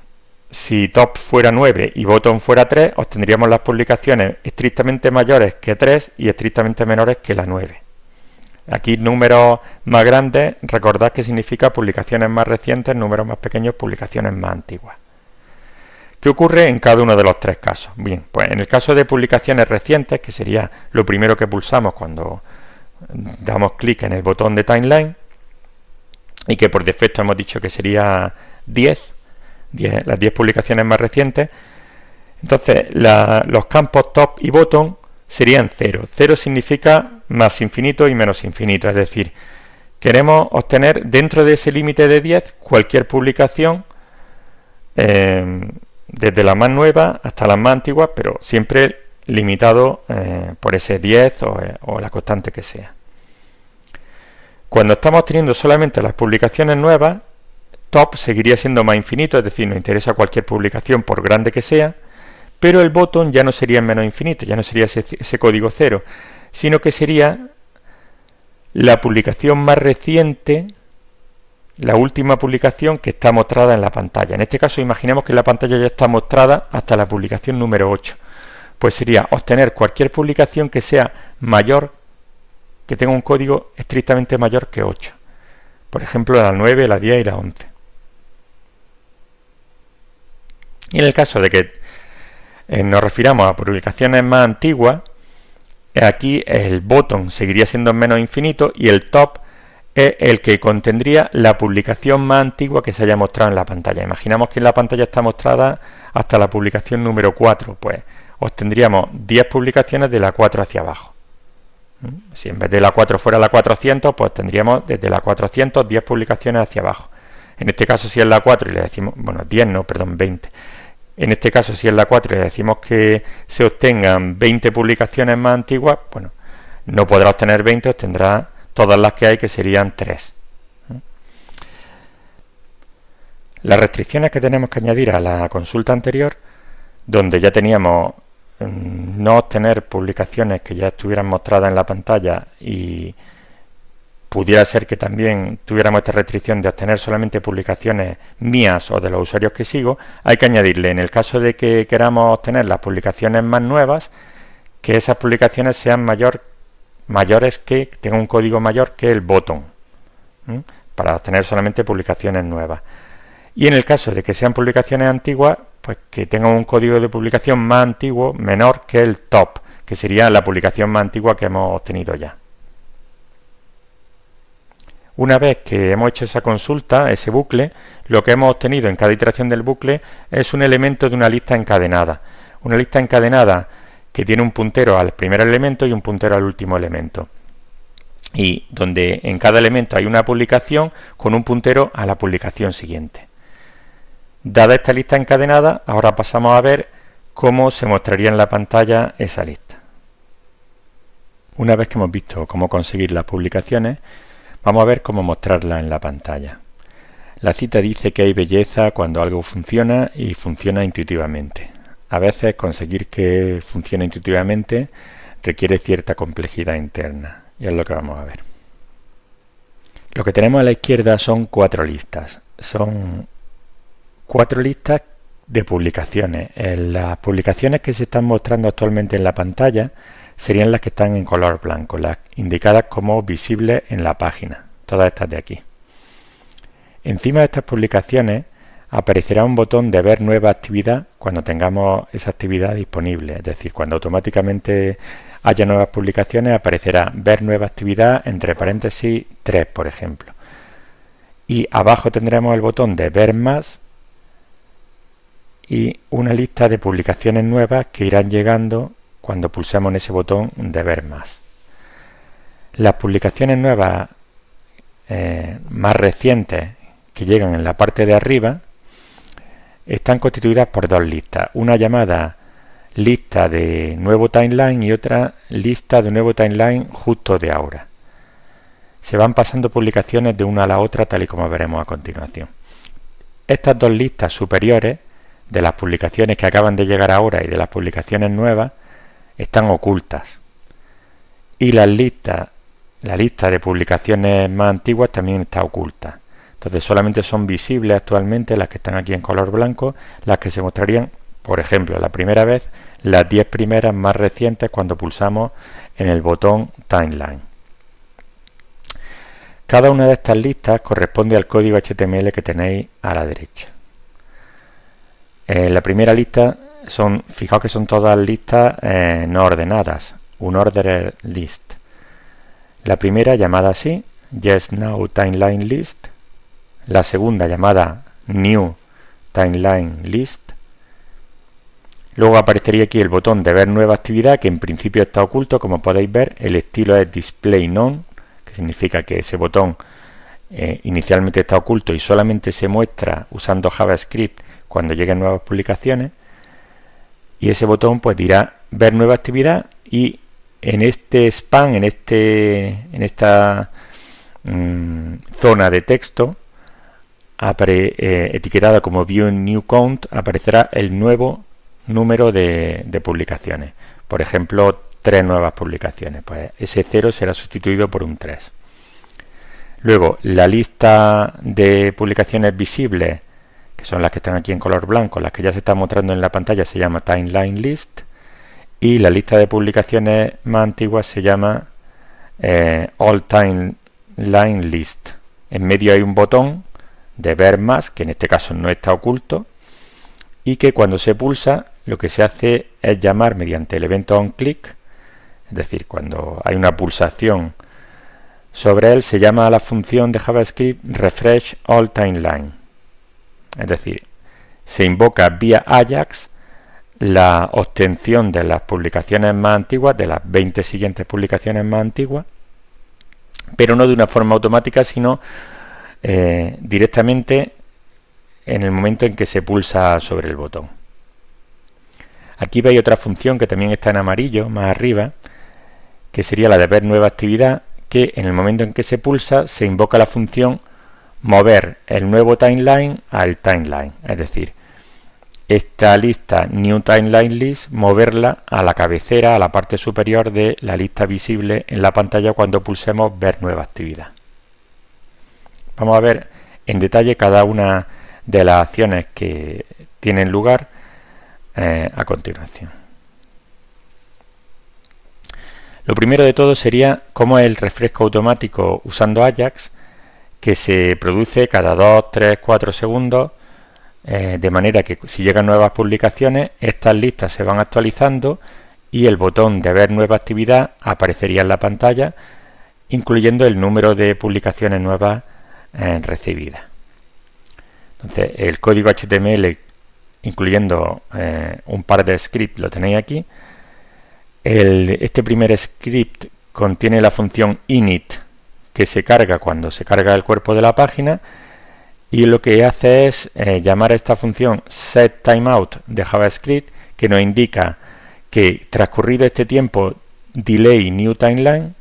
S1: Si top fuera 9 y bottom fuera 3, obtendríamos las publicaciones estrictamente mayores que 3 y estrictamente menores que la 9. Aquí números más grandes, recordad que significa publicaciones más recientes, números más pequeños, publicaciones más antiguas. ¿Qué ocurre en cada uno de los tres casos? Bien, pues en el caso de publicaciones recientes, que sería lo primero que pulsamos cuando damos clic en el botón de timeline, y que por defecto hemos dicho que sería 10, las 10 publicaciones más recientes, entonces los campos top y bottom serían 0. 0 significa más infinito y menos infinito, es decir, queremos obtener dentro de ese límite de 10 cualquier publicación, desde la más nueva hasta las más antiguas, pero siempre limitado por ese 10 o la constante que sea. Cuando estamos teniendo solamente las publicaciones nuevas, top seguiría siendo más infinito, es decir, nos interesa cualquier publicación por grande que sea, pero el bottom ya no sería menos infinito, ya no sería ese código 0, sino que sería la publicación más reciente la última publicación que está mostrada en la pantalla. En este caso imaginemos que la pantalla ya está mostrada hasta la publicación número 8. Pues sería obtener cualquier publicación que sea mayor, que tenga un código estrictamente mayor que 8. Por ejemplo, la 9, la 10 y la 11. Y en el caso de que nos refiramos a publicaciones más antiguas, aquí el botón seguiría siendo menos infinito y el top es el que contendría la publicación más antigua que se haya mostrado en la pantalla. Imaginamos que en la pantalla está mostrada hasta la publicación número 4, pues obtendríamos 10 publicaciones de la 4 hacia abajo. Si en vez de la 4 fuera la 400, pues tendríamos desde la 400 10 publicaciones hacia abajo. En este caso, si es la 4 y le decimos, bueno, 10 no, perdón, 20. En este caso, si es la 4 y le decimos que se obtengan 20 publicaciones más antiguas, bueno, no podrá obtener 20, obtendrá todas las que hay, que serían 3. Las restricciones que tenemos que añadir a la consulta anterior, donde ya teníamos no obtener publicaciones que ya estuvieran mostradas en la pantalla y pudiera ser que también tuviéramos esta restricción de obtener solamente publicaciones mías o de los usuarios que sigo, hay que añadirle, en el caso de que queramos obtener las publicaciones más nuevas, que esas publicaciones sean mayores que tengan un código mayor que el botón, para obtener solamente publicaciones nuevas. Y en el caso de que sean publicaciones antiguas, pues que tengan un código de publicación más antiguo, menor que el top, que sería la publicación más antigua que hemos obtenido ya. Una vez que hemos hecho esa consulta, ese bucle, lo que hemos obtenido en cada iteración del bucle es un elemento de una lista encadenada. Una lista encadenada que tiene un puntero al primer elemento y un puntero al último elemento. Y donde en cada elemento hay una publicación con un puntero a la publicación siguiente. Dada esta lista encadenada, ahora pasamos a ver cómo se mostraría en la pantalla esa lista. Una vez que hemos visto cómo conseguir las publicaciones, vamos a ver cómo mostrarlas en la pantalla. La cita dice que hay belleza cuando algo funciona y funciona intuitivamente. A veces conseguir que funcione intuitivamente requiere cierta complejidad interna, y es lo que vamos a ver. Lo que tenemos a la izquierda son 4 listas. Son 4 listas de publicaciones. Las publicaciones que se están mostrando actualmente en la pantalla serían las que están en color blanco, las indicadas como visibles en la página, todas estas de aquí. Encima de estas publicaciones aparecerá un botón de ver nueva actividad cuando tengamos esa actividad disponible, es decir, cuando automáticamente haya nuevas publicaciones aparecerá ver nueva actividad entre paréntesis 3, por ejemplo. Y abajo tendremos el botón de ver más y una lista de publicaciones nuevas que irán llegando cuando pulsemos en ese botón de ver más. Las publicaciones nuevas más recientes que llegan en la parte de arriba están constituidas por 2 listas, una llamada lista de nuevo timeline y otra lista de nuevo timeline justo de ahora. Se van pasando publicaciones de una a la otra tal y como veremos a continuación. Estas 2 listas superiores de las publicaciones que acaban de llegar ahora y de las publicaciones nuevas están ocultas. Y la lista de publicaciones más antiguas también está oculta. Entonces solamente son visibles actualmente las que están aquí en color blanco, las que se mostrarían, por ejemplo, la primera vez, las 10 primeras más recientes cuando pulsamos en el botón Timeline. Cada una de estas listas corresponde al código HTML que tenéis a la derecha. La primera lista fijaos que son todas listas no ordenadas, unordered list. La primera llamada así, Yes Now Timeline List. La segunda llamada New Timeline List. Luego aparecería aquí el botón de ver nueva actividad, que en principio está oculto, como podéis ver. El estilo es Display None, que significa que ese botón inicialmente está oculto y solamente se muestra usando JavaScript cuando lleguen nuevas publicaciones. Y ese botón pues dirá ver nueva actividad, y en este span, en esta zona de texto etiquetada como View New Count, aparecerá el nuevo número de publicaciones. Por ejemplo, 3 nuevas publicaciones. Pues ese 0 será sustituido por un 3. Luego, la lista de publicaciones visibles, que son las que están aquí en color blanco, las que ya se están mostrando en la pantalla, se llama Timeline List. Y la lista de publicaciones más antiguas se llama All Timeline List. En medio hay un botón de ver más, que en este caso no está oculto, y que cuando se pulsa lo que se hace es llamar mediante el evento onClick, es decir, cuando hay una pulsación sobre él, se llama a la función de JavaScript refresh all timeline. Es decir, se invoca vía Ajax la obtención de las publicaciones más antiguas, de las 20 siguientes publicaciones más antiguas, pero no de una forma automática, sino directamente en el momento en que se pulsa sobre el botón. Aquí veis otra función que también está en amarillo, más arriba, que sería la de ver nueva actividad, que en el momento en que se pulsa se invoca la función mover el nuevo timeline al timeline, es decir, esta lista New Timeline List, moverla a la cabecera, a la parte superior de la lista visible en la pantalla cuando pulsemos ver nueva actividad. Vamos a ver en detalle cada una de las acciones que tienen lugar a continuación. Lo primero de todo sería cómo es el refresco automático usando Ajax, que se produce cada 2, 3, 4 segundos, de manera que si llegan nuevas publicaciones, estas listas se van actualizando y el botón de ver nueva actividad aparecería en la pantalla, incluyendo el número de publicaciones nuevas recibidas. Entonces, el código HTML, incluyendo un par de scripts, lo tenéis aquí. Este primer script contiene la función init, que se carga cuando se carga el cuerpo de la página, y lo que hace es llamar a esta función setTimeout de JavaScript, que nos indica que transcurrido este tiempo delay new timeline,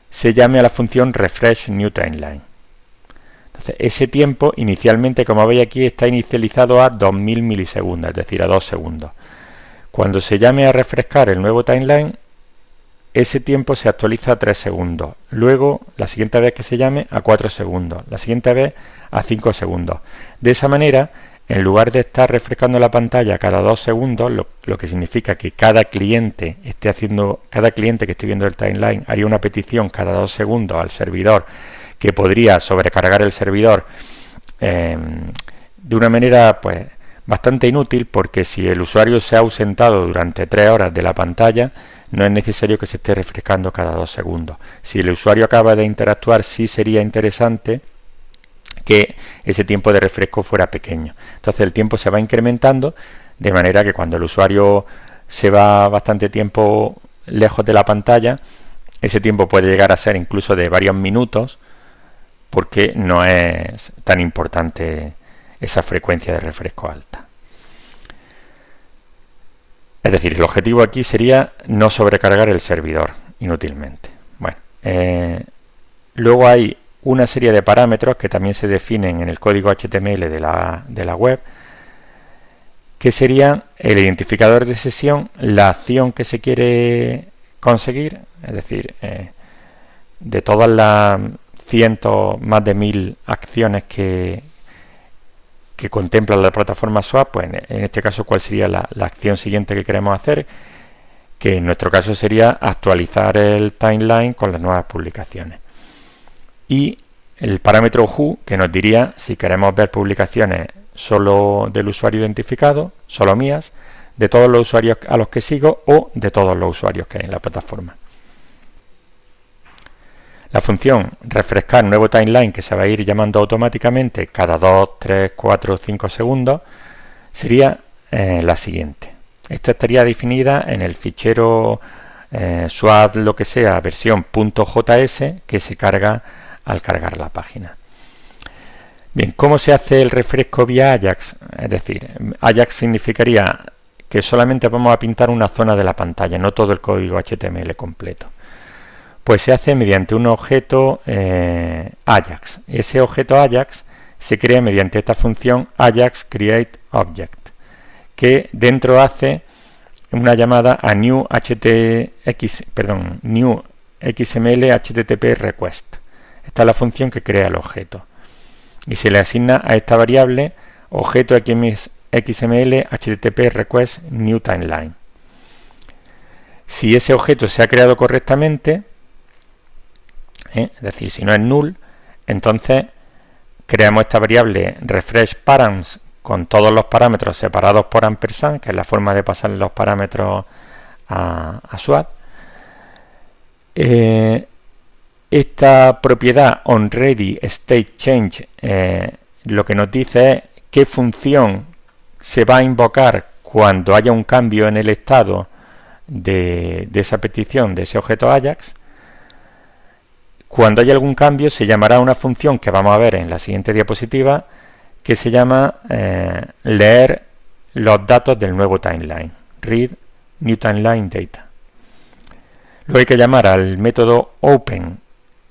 S1: se llame a la función refresh new timeline. Entonces, ese tiempo inicialmente, como veis aquí, está inicializado a 2000 milisegundos, es decir, a 2 segundos. Cuando se llame a refrescar el nuevo timeline, ese tiempo se actualiza a 3 segundos. Luego, la siguiente vez que se llame, a 4 segundos. La siguiente vez, a 5 segundos. De esa manera, en lugar de estar refrescando la pantalla cada 2 segundos, lo que significa que cada cliente que esté viendo el timeline haría una petición cada 2 segundos al servidor, que podría sobrecargar el servidor de una manera pues bastante inútil, porque si el usuario se ha ausentado durante 3 horas de la pantalla, no es necesario que se esté refrescando cada 2 segundos. Si el usuario acaba de interactuar, sí sería interesante que ese tiempo de refresco fuera pequeño. Entonces el tiempo se va incrementando, de manera que cuando el usuario se va bastante tiempo lejos de la pantalla, ese tiempo puede llegar a ser incluso de varios minutos, porque no es tan importante esa frecuencia de refresco alta. Es decir, el objetivo aquí sería no sobrecargar el servidor inútilmente. Bueno, luego hay una serie de parámetros que también se definen en el código HTML de la web, que serían el identificador de sesión, la acción que se quiere conseguir, es decir, de todas las más de 1000 acciones que contempla la plataforma Swap, pues en este caso cuál sería la acción siguiente que queremos hacer, que en nuestro caso sería actualizar el timeline con las nuevas publicaciones. Y el parámetro who, que nos diría si queremos ver publicaciones solo del usuario identificado, solo mías, de todos los usuarios a los que sigo o de todos los usuarios que hay en la plataforma. La función refrescar nuevo timeline, que se va a ir llamando automáticamente cada 2, 3, 4, 5 segundos, sería la siguiente. Esta estaría definida en el fichero swap lo que sea versión .js que se carga al cargar la página. Bien, ¿cómo se hace el refresco vía Ajax? Es decir, Ajax significaría que solamente vamos a pintar una zona de la pantalla, no todo el código HTML completo. Pues se hace mediante un objeto Ajax. Ese objeto Ajax se crea mediante esta función Ajax create object, que dentro hace una llamada a new XML HTTP request. Esta es la función que crea el objeto. Y se le asigna a esta variable objeto XML HTTP request new timeline. Si ese objeto se ha creado correctamente, es decir, si no es null, entonces creamos esta variable refresh params con todos los parámetros separados por ampersand, que es la forma de pasar los parámetros a SWAT. Esta propiedad onReadyStateChange lo que nos dice es qué función se va a invocar cuando haya un cambio en el estado de esa petición, de ese objeto Ajax. Cuando haya algún cambio se llamará una función que vamos a ver en la siguiente diapositiva, que se llama leer los datos del nuevo timeline, read new timeline data. Luego hay que llamar al método open,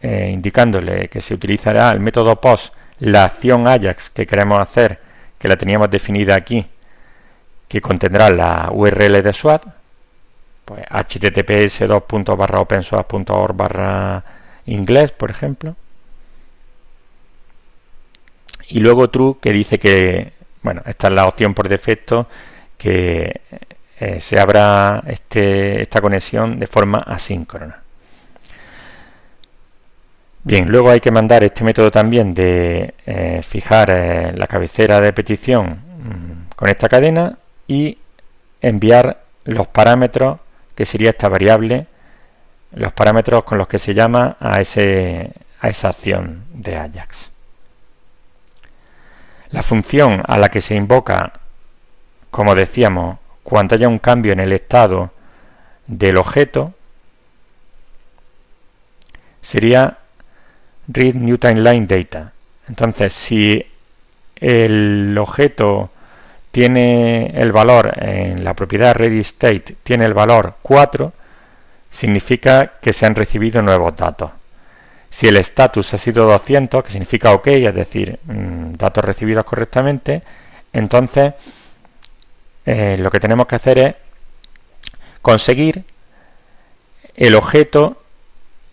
S1: indicándole que se utilizará el método post la acción Ajax que queremos hacer, que la teníamos definida aquí, que contendrá la URL de SWAT, pues https://openswat.org/inglés, por ejemplo. Y luego true, que dice que, bueno, esta es la opción por defecto, que se abra esta conexión de forma asíncrona. Bien, luego hay que mandar este método también de fijar la cabecera de petición con esta cadena y enviar los parámetros, que sería esta variable, los parámetros con los que se llama a esa acción de Ajax. La función a la que se invoca, como decíamos, cuando haya un cambio en el estado del objeto, sería read new timeline data. Entonces, si el objeto tiene el valor en la propiedad readyState, tiene el valor 4, significa que se han recibido nuevos datos. Si el status ha sido 200, que significa OK, es decir, datos recibidos correctamente, entonces lo que tenemos que hacer es conseguir el objeto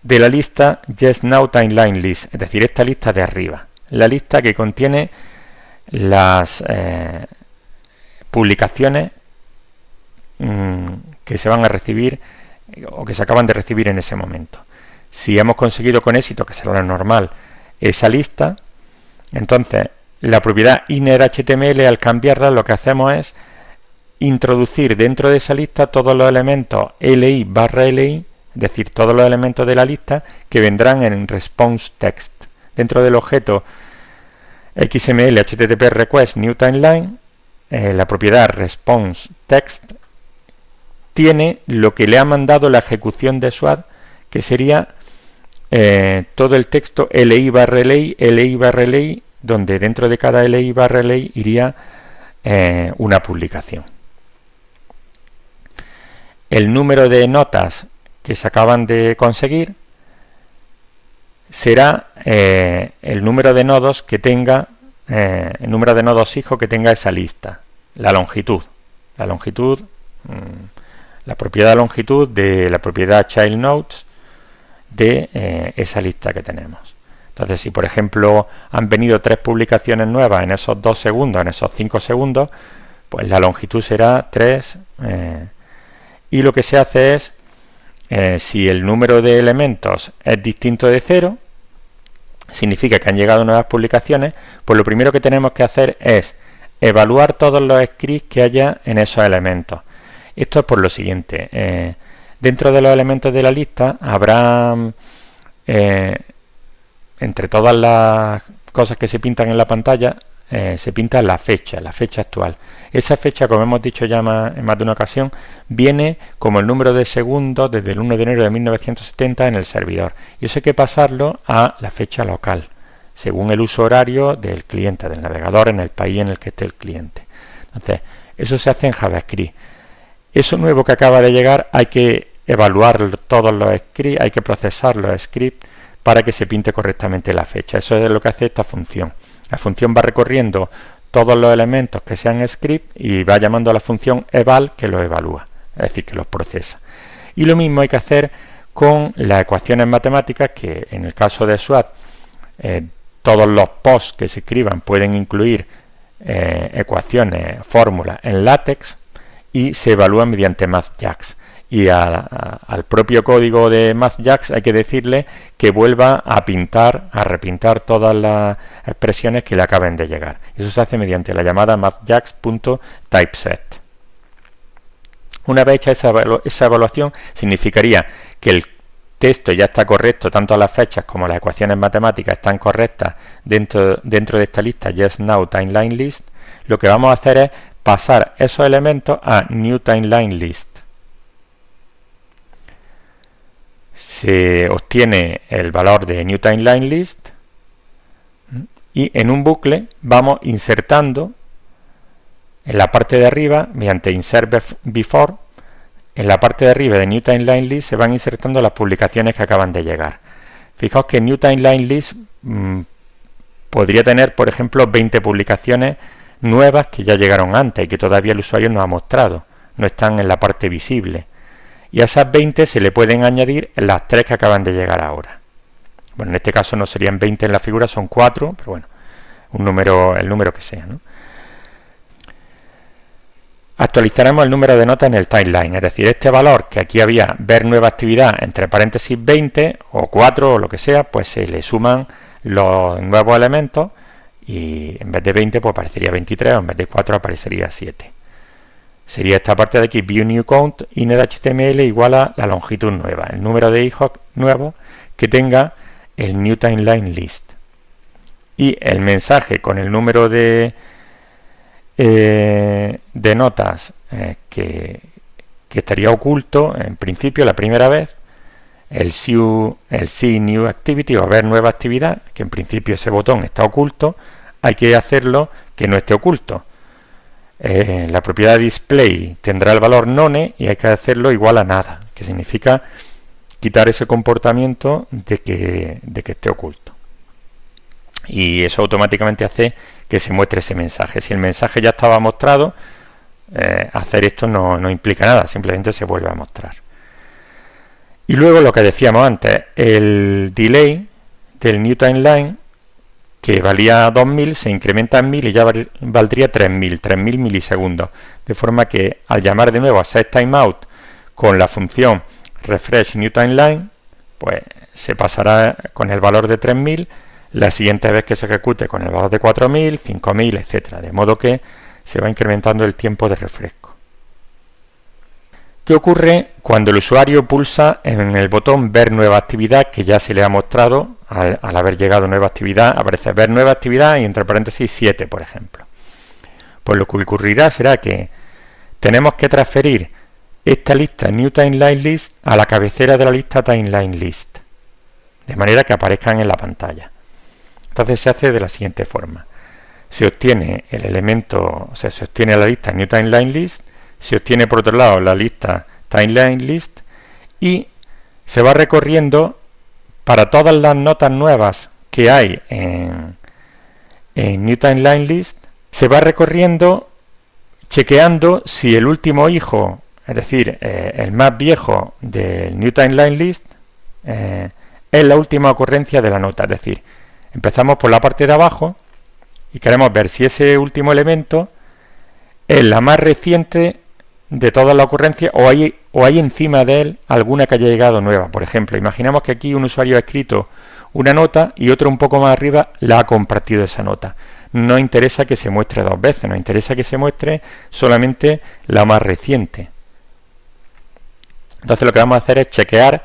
S1: de la lista YesNowTimelineList, es decir, esta lista de arriba, la lista que contiene las publicaciones que se van a recibir o que se acaban de recibir en ese momento. Si hemos conseguido con éxito, que será lo normal, esa lista, entonces la propiedad innerHTML, al cambiarla, lo que hacemos es introducir dentro de esa lista todos los elementos li/li, es decir, todos los elementos de la lista que vendrán en response text. Dentro del objeto XML HTTP request new timeline, la propiedad response text tiene lo que le ha mandado la ejecución de SWAT, que sería todo el texto li/li, donde dentro de cada li/li iría una publicación. El número de notas que se acaban de conseguir será el número de nodos que tenga, el número de nodos hijo que tenga esa lista, la longitud, la propiedad longitud de la propiedad child nodes de esa lista que tenemos. Entonces, si por ejemplo han venido 3 publicaciones nuevas en esos 2 segundos, en esos 5 segundos, pues la longitud será 3. Y lo que se hace es, si el número de elementos es distinto de 0, significa que han llegado nuevas publicaciones, pues lo primero que tenemos que hacer es evaluar todos los scripts que haya en esos elementos. Esto es por lo siguiente. Dentro de los elementos de la lista habrá, entre todas las cosas que se pintan en la pantalla, se pinta la fecha actual. Esa fecha, como hemos dicho ya en más de una ocasión, viene como el número de segundos desde el 1 de enero de 1970 en el servidor. Y eso hay que pasarlo a la fecha local, según el uso horario del cliente, del navegador, en el país en el que esté el cliente. Entonces, eso se hace en JavaScript. Eso nuevo que acaba de llegar hay que evaluar todos los scripts, hay que procesar los scripts para que se pinte correctamente la fecha. Eso es lo que hace esta función. La función va recorriendo todos los elementos que sean script y va llamando a la función eval, que los evalúa, es decir, que los procesa. Y lo mismo hay que hacer con las ecuaciones matemáticas, que en el caso de SWAT todos los posts que se escriban pueden incluir ecuaciones, fórmulas en LaTeX, y se evalúan mediante MathJax. Y al propio código de MathJax hay que decirle que vuelva a repintar todas las expresiones que le acaben de llegar. Eso se hace mediante la llamada mathjax.typeset. Una vez hecha esa evaluación, significaría que el texto ya está correcto, tanto las fechas como las ecuaciones matemáticas están correctas dentro de esta lista YesNowTimelineList. Lo que vamos a hacer es pasar esos elementos a NewTimelineList. Se obtiene el valor de NewTimelineList y en un bucle vamos insertando en la parte de arriba, mediante InsertBefore, en la parte de arriba de NewTimelineList se van insertando las publicaciones que acaban de llegar. Fijaos que NewTimelineList podría tener, por ejemplo, 20 publicaciones nuevas que ya llegaron antes y que todavía el usuario no ha mostrado, no están en la parte visible. Y a esas 20 se le pueden añadir las 3 que acaban de llegar ahora. Bueno, en este caso no serían 20 en la figura, son 4, pero bueno, el número que sea, ¿no? Actualizaremos el número de notas en el timeline, es decir, este valor que aquí había ver nueva actividad entre paréntesis 20 o 4 o lo que sea, pues se le suman los nuevos elementos y en vez de 20 pues aparecería 23 o en vez de 4 aparecería 7. Sería esta parte de aquí, view new count innerHTML igual a la longitud nueva, el número de hijos nuevos que tenga el new timeline list. Y el mensaje con el número de notas que estaría oculto en principio la primera vez, el see new activity o ver nueva actividad, que en principio ese botón está oculto, hay que hacerlo que no esté oculto. La propiedad display tendrá el valor none y hay que hacerlo igual a nada, que significa quitar ese comportamiento de que esté oculto. Y eso automáticamente hace que se muestre ese mensaje. Si el mensaje ya estaba mostrado, hacer esto no implica nada, simplemente se vuelve a mostrar. Y luego lo que decíamos antes, el delay del new timeline, que valía 2000, se incrementa en 1000 y ya valdría 3000 milisegundos. De forma que al llamar de nuevo a setTimeout con la función refresh new timeline, pues se pasará con el valor de 3000 la siguiente vez que se ejecute con el valor de 4000, 5000, etcétera, de modo que se va incrementando el tiempo de refresco. ¿Qué ocurre cuando el usuario pulsa en el botón ver nueva actividad que ya se le ha mostrado? Al haber llegado nueva actividad, aparece ver nueva actividad y entre paréntesis 7, por ejemplo. Pues lo que ocurrirá será que tenemos que transferir esta lista New Timeline List a la cabecera de la lista Timeline List, de manera que aparezcan en la pantalla. Entonces se hace de la siguiente forma. Se obtiene el elemento, o sea, se obtiene la lista New Timeline List, se obtiene por otro lado la lista Timeline List y se va recorriendo para todas las notas nuevas que hay en New Timeline List, se va recorriendo chequeando si el último hijo, es decir, el más viejo del New Timeline List, es la última ocurrencia de la nota. Es decir, empezamos por la parte de abajo y queremos ver si ese último elemento es la más reciente de todas las ocurrencias o hay encima de él alguna que haya llegado nueva. Por ejemplo, imaginamos que aquí un usuario ha escrito una nota y otro un poco más arriba la ha compartido esa nota. No interesa que se muestre dos veces, nos interesa que se muestre solamente la más reciente. Entonces lo que vamos a hacer es chequear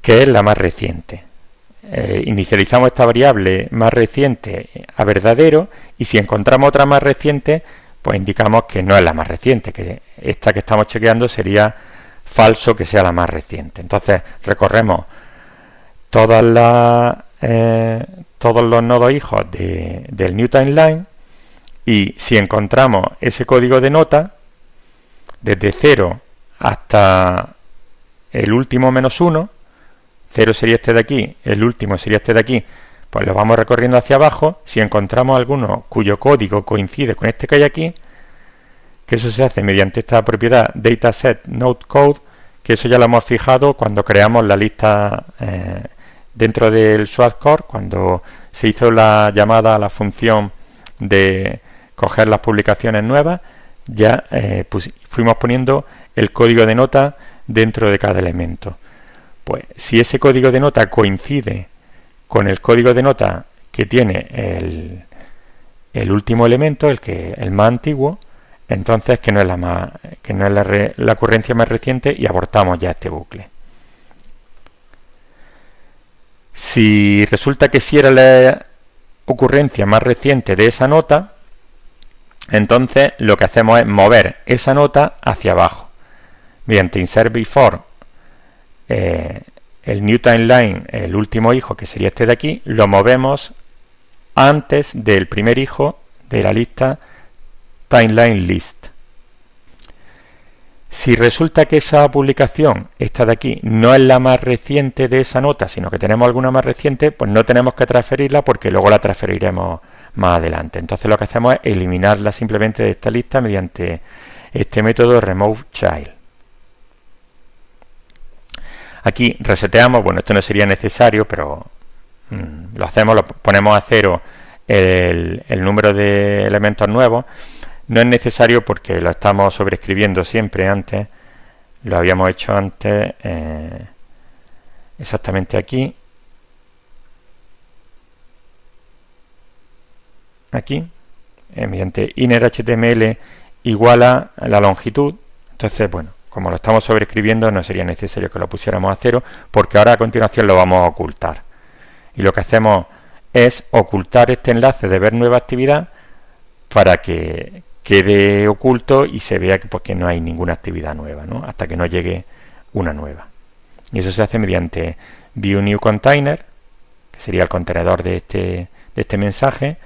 S1: qué es la más reciente. Inicializamos esta variable más reciente a verdadero y si encontramos otra más reciente, pues indicamos que no es la más reciente, que esta que estamos chequeando sería falso que sea la más reciente. Entonces recorremos todos los nodos hijos del New Timeline y si encontramos ese código de nota, desde 0 hasta el último -1, 0 sería este de aquí, el último sería este de aquí, pues lo vamos recorriendo hacia abajo. Si encontramos alguno cuyo código coincide con este que hay aquí, que eso se hace mediante esta propiedad DataSetNodeCode, que eso ya lo hemos fijado cuando creamos la lista dentro del SWAT core, cuando se hizo la llamada a la función de coger las publicaciones nuevas, ya fuimos poniendo el código de nota dentro de cada elemento. Pues si ese código de nota coincide con el código de nota que tiene el último elemento, el más antiguo, entonces que no es la ocurrencia más reciente y abortamos ya este bucle. Si resulta que sí era la ocurrencia más reciente de esa nota, entonces lo que hacemos es mover esa nota hacia abajo. Mediante insert before, el new timeline, el último hijo, que sería este de aquí, lo movemos antes del primer hijo de la lista timeline list. Si resulta que esa publicación, esta de aquí, no es la más reciente de esa nota, sino que tenemos alguna más reciente, pues no tenemos que transferirla porque luego la transferiremos más adelante. Entonces lo que hacemos es eliminarla simplemente de esta lista mediante este método remove child. Aquí reseteamos, bueno, esto no sería necesario, pero lo hacemos, lo ponemos a 0 el número de elementos nuevos. No es necesario porque lo estamos sobreescribiendo siempre antes, lo habíamos hecho antes exactamente aquí, mediante inner HTML igual a la longitud. Entonces, bueno, como lo estamos sobreescribiendo no sería necesario que lo pusiéramos a 0, porque ahora a continuación lo vamos a ocultar. Y lo que hacemos es ocultar este enlace de ver nueva actividad para que quede oculto y se vea que no hay ninguna actividad nueva, ¿no? Hasta que no llegue una nueva. Y eso se hace mediante view new container, que sería el contenedor de este mensaje,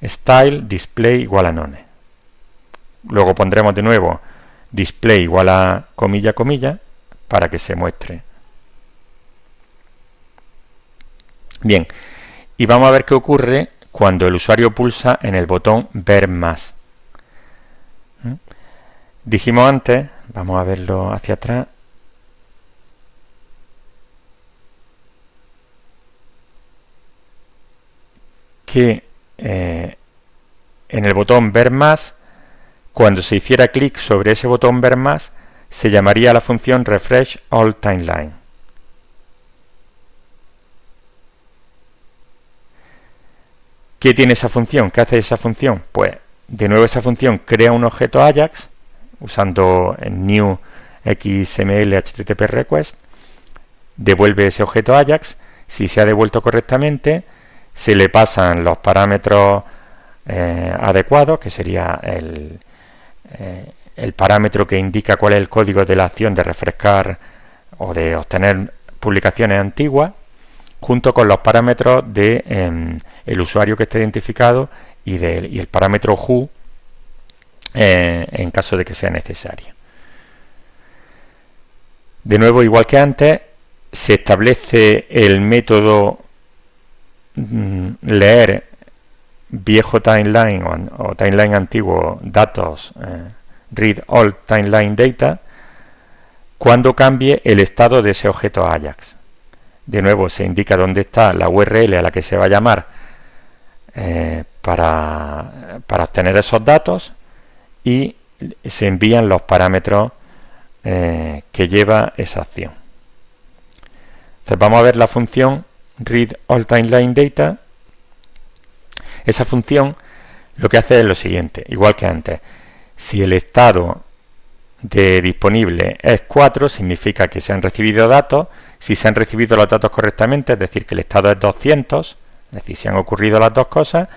S1: style display igual a none. Luego pondremos de nuevo display igual a comilla comilla para que se muestre. Bien, y vamos a ver qué ocurre cuando el usuario pulsa en el botón ver más. Dijimos antes, vamos a verlo hacia atrás, que en el botón ver más, cuando se hiciera clic sobre ese botón ver más, se llamaría la función refresh all timeline. ¿Qué tiene esa función? ¿Qué hace esa función? Pues de nuevo esa función crea un objeto Ajax usando el new XML HTTP request, devuelve ese objeto Ajax. Si se ha devuelto correctamente, se le pasan los parámetros adecuados, que sería el parámetro que indica cuál es el código de la acción de refrescar o de obtener publicaciones antiguas, junto con los parámetros de el usuario que esté identificado y el parámetro who en caso de que sea necesario. De nuevo, igual que antes, se establece el método leer viejo timeline o timeline antiguo datos read all timeline data cuando cambie el estado de ese objeto Ajax. De nuevo se indica dónde está la URL a la que se va a llamar para obtener esos datos y se envían los parámetros que lleva esa acción. Entonces vamos a ver la función read all timeline data. Esa función lo que hace es lo siguiente, igual que antes. Si el estado de disponible es 4, significa que se han recibido datos. Si se han recibido los datos correctamente, es decir, que el estado es 200, es decir, si han ocurrido las dos cosas,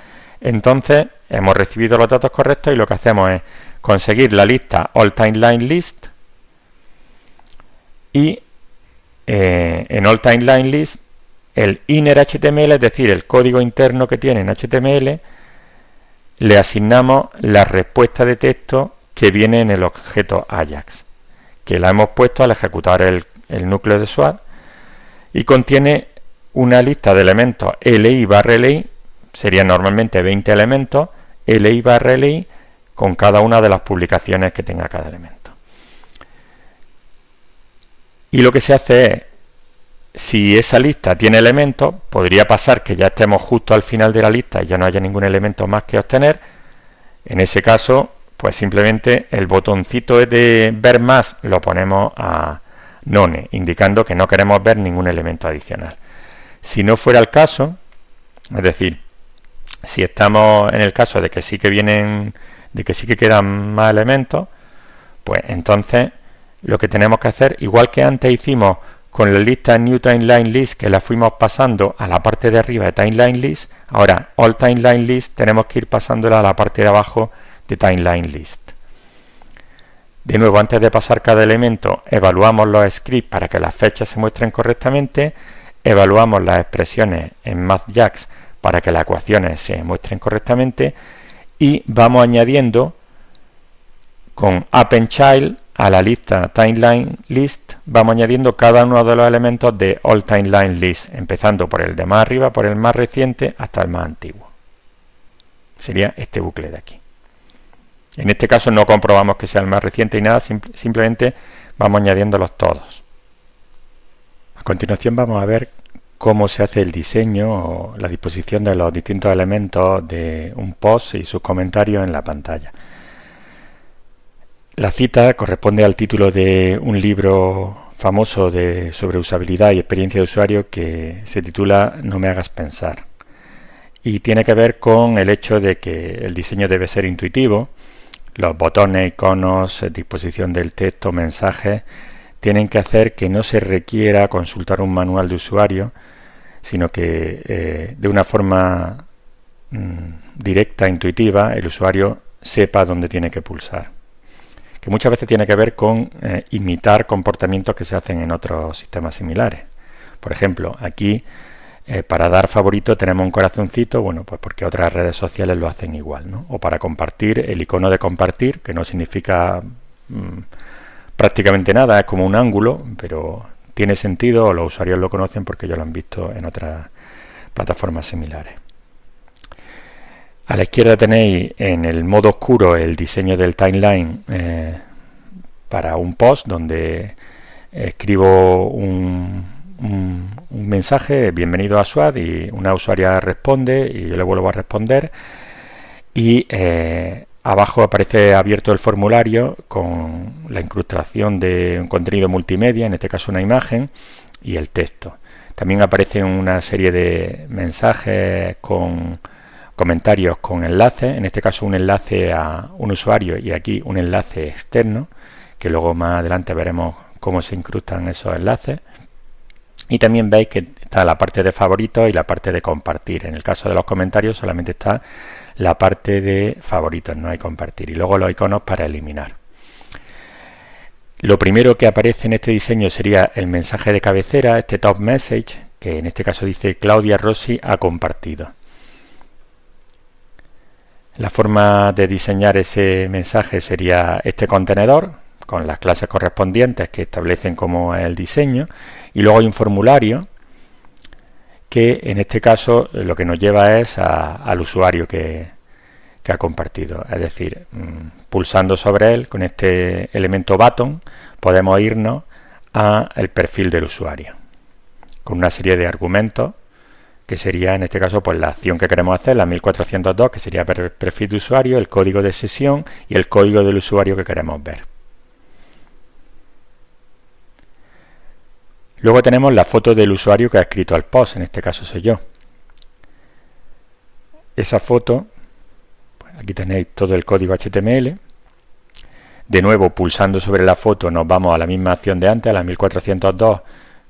S1: entonces hemos recibido los datos correctos y lo que hacemos es conseguir la lista all timeline list y en all timeline list el inner HTML, es decir, el código interno que tiene en HTML, le asignamos la respuesta de texto que viene en el objeto Ajax, que la hemos puesto al ejecutar el núcleo de SWAT, y contiene una lista de elementos li/li, serían normalmente 20 elementos, li/li, con cada una de las publicaciones que tenga cada elemento. Y lo que se hace es, si esa lista tiene elementos, podría pasar que ya estemos justo al final de la lista y ya no haya ningún elemento más que obtener. En ese caso, pues simplemente el botoncito de ver más lo ponemos a none, indicando que no queremos ver ningún elemento adicional. Si no fuera el caso, es decir, si estamos en el caso de que sí que vienen, de que sí que quedan más elementos, pues entonces lo que tenemos que hacer, igual que antes hicimos con la lista New Timeline List, que la fuimos pasando a la parte de arriba de Timeline List, ahora All Timeline List tenemos que ir pasándola a la parte de abajo de Timeline List. De nuevo, antes de pasar cada elemento, evaluamos los scripts para que las fechas se muestren correctamente, evaluamos las expresiones en MathJax para que las ecuaciones se muestren correctamente y vamos añadiendo con AppendChild a la lista Timeline List, vamos añadiendo cada uno de los elementos de All Timeline List, empezando por el de más arriba, por el más reciente, hasta el más antiguo. Sería este bucle de aquí. En este caso no comprobamos que sea el más reciente y nada, simplemente vamos añadiéndolos todos. A continuación vamos a ver cómo se hace el diseño o la disposición de los distintos elementos de un post y sus comentarios en la pantalla. La cita corresponde al título de un libro famoso sobre usabilidad y experiencia de usuario que se titula No me hagas pensar. Y tiene que ver con el hecho de que el diseño debe ser intuitivo. Los botones, iconos, disposición del texto, mensajes, tienen que hacer que no se requiera consultar un manual de usuario, sino que de una forma directa, intuitiva, el usuario sepa dónde tiene que pulsar. Que muchas veces tiene que ver con imitar comportamientos que se hacen en otros sistemas similares. Por ejemplo, aquí para dar favorito tenemos un corazoncito, bueno, pues porque otras redes sociales lo hacen igual, ¿no? O para compartir, el icono de compartir, que no significa prácticamente nada, es como un ángulo, pero tiene sentido, o los usuarios lo conocen porque ya lo han visto en otras plataformas similares. A la izquierda tenéis en el modo oscuro el diseño del timeline para un post donde escribo un mensaje, bienvenido a SWAT, y una usuaria responde y yo le vuelvo a responder y abajo aparece abierto el formulario con la incrustación de un contenido multimedia, en este caso una imagen, y el texto. También aparecen una serie de mensajes con comentarios con enlaces, en este caso un enlace a un usuario y aquí un enlace externo, que luego más adelante veremos cómo se incrustan esos enlaces. Y también veis que está la parte de favoritos y la parte de compartir. En el caso de los comentarios solamente está la parte de favoritos, no hay compartir. Y luego los iconos para eliminar. Lo primero que aparece en este diseño sería el mensaje de cabecera, este top message, que en este caso dice Claudia Rossi ha compartido. La forma de diseñar ese mensaje sería este contenedor con las clases correspondientes que establecen cómo es el diseño, y luego hay un formulario que en este caso lo que nos lleva es al usuario que ha compartido, es decir, pulsando sobre él con este elemento button podemos irnos al perfil del usuario con una serie de argumentos que sería en este caso pues la acción que queremos hacer, la 1402, que sería el perfil de usuario, el código de sesión y el código del usuario que queremos ver. Luego tenemos la foto del usuario que ha escrito al post, en este caso soy yo. Esa foto, pues aquí tenéis todo el código HTML. De nuevo, pulsando sobre la foto nos vamos a la misma acción de antes, a la 1402,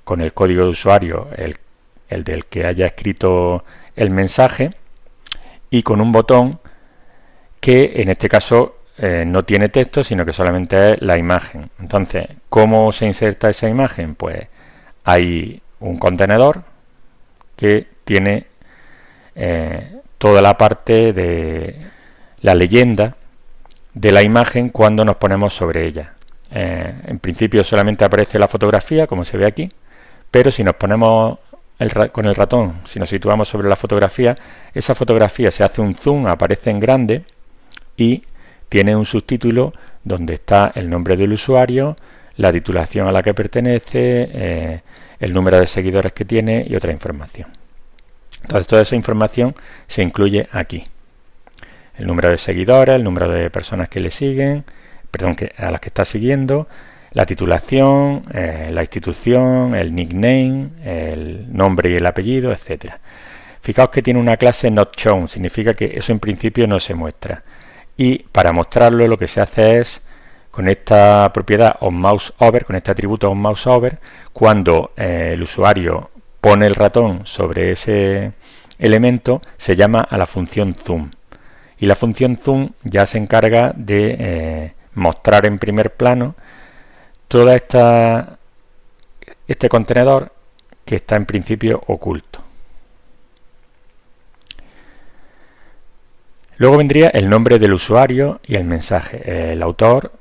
S1: con el código de usuario, el del que haya escrito el mensaje, y con un botón que en este caso no tiene texto, sino que solamente es la imagen. Entonces, ¿cómo se inserta esa imagen? Pues hay un contenedor que tiene toda la parte de la leyenda de la imagen cuando nos ponemos sobre ella. En principio solamente aparece la fotografía, como se ve aquí, pero si nos ponemos con el ratón, si nos situamos sobre la fotografía, esa fotografía se hace un zoom, aparece en grande y tiene un subtítulo donde está el nombre del usuario, la titulación a la que pertenece, el número de seguidores que tiene y otra información. Entonces toda esa información se incluye aquí. El número de seguidores, el número de personas que le siguen, a las que está siguiendo, la titulación, la institución, el nickname, el nombre y el apellido, etcétera. Fijaos que tiene una clase not shown, significa que eso en principio no se muestra. Y para mostrarlo lo que se hace es, con esta propiedad onMouseOver, con este atributo onMouseOver, cuando el usuario pone el ratón sobre ese elemento, se llama a la función zoom. Y la función zoom ya se encarga de mostrar en primer plano todo este contenedor que está en principio oculto. Luego vendría el nombre del usuario y el mensaje, el autor,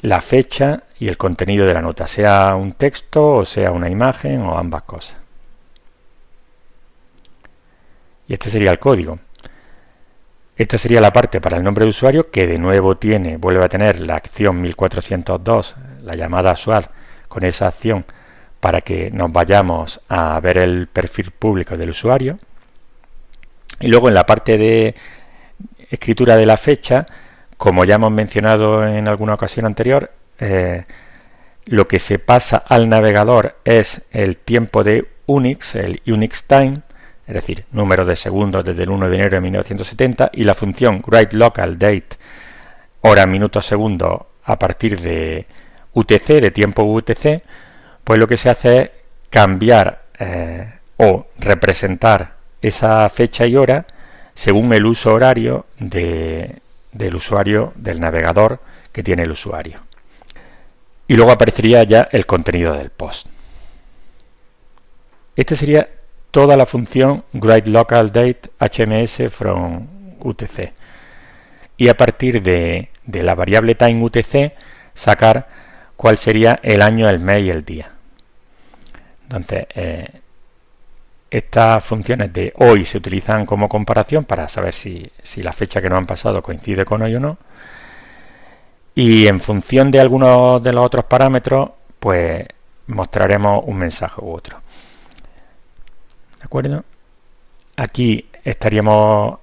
S1: la fecha y el contenido de la nota, sea un texto o sea una imagen o ambas cosas. Y este sería el código. Esta sería la parte para el nombre de usuario, que de nuevo vuelve a tener la acción 1402, la llamada usual, con esa acción para que nos vayamos a ver el perfil público del usuario. Y luego en la parte de escritura de la fecha, como ya hemos mencionado en alguna ocasión anterior, lo que se pasa al navegador es el tiempo de Unix, el Unix time, es decir, número de segundos desde el 1 de enero de 1970, y la función writeLocalDate, hora, minutos, segundos, a partir de UTC, de tiempo UTC, pues lo que se hace es cambiar o representar esa fecha y hora según el uso horario del usuario, del navegador que tiene el usuario. Y luego aparecería ya el contenido del post. Este sería toda la función writeLocalDate HMS from UTC. Y a partir de la variable time UTC sacar cuál sería el año, el mes y el día. Entonces, estas funciones de hoy se utilizan como comparación para saber si la fecha que nos han pasado coincide con hoy o no. Y en función de algunos de los otros parámetros, pues mostraremos un mensaje u otro. ¿De acuerdo? Aquí estaríamos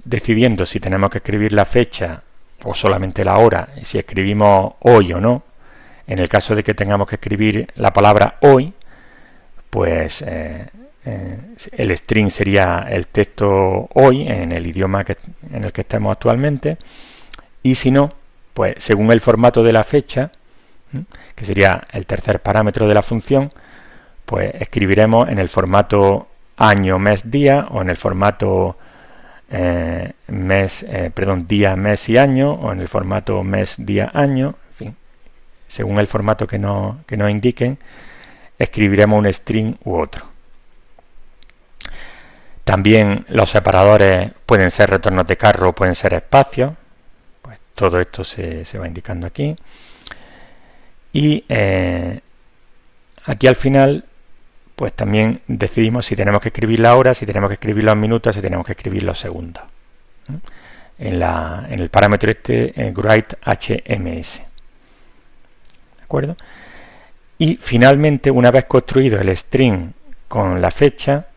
S1: decidiendo si tenemos que escribir la fecha o solamente la hora, si escribimos hoy o no. En el caso de que tengamos que escribir la palabra hoy, pues el string sería el texto hoy en el idioma en el que estemos actualmente, y si no, pues según el formato de la fecha, que sería el tercer parámetro de la función, pues escribiremos en el formato año, mes, día, o en el formato día, mes y año, o en el formato mes, día, año, en fin, según el formato que nos indiquen, escribiremos un string u otro. También los separadores pueden ser retornos de carro o pueden ser espacios. Pues todo esto se va indicando aquí. Y aquí al final, pues también decidimos si tenemos que escribir la hora, si tenemos que escribir los minutos, si tenemos que escribir los segundos. En el parámetro writeHMS. ¿De acuerdo? Y finalmente, una vez construido el string con la fecha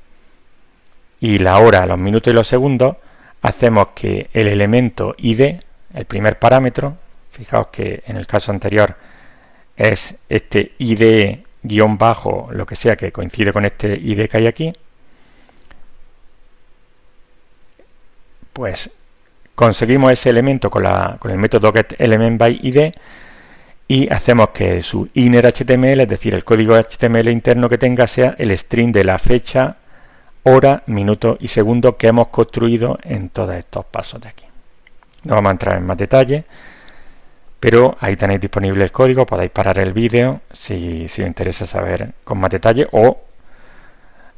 S1: y la hora, los minutos y los segundos, hacemos que el elemento ID, el primer parámetro, fijaos que en el caso anterior es este ID guión bajo, lo que sea que coincide con este ID que hay aquí, pues conseguimos ese elemento con el método getElementById y hacemos que su inner HTML, es decir, el código HTML interno que tenga, sea el string de la fecha, hora, minuto y segundo que hemos construido en todos estos pasos de aquí. No vamos a entrar en más detalle, pero ahí tenéis disponible el código, podéis parar el vídeo si os interesa saber con más detalle, o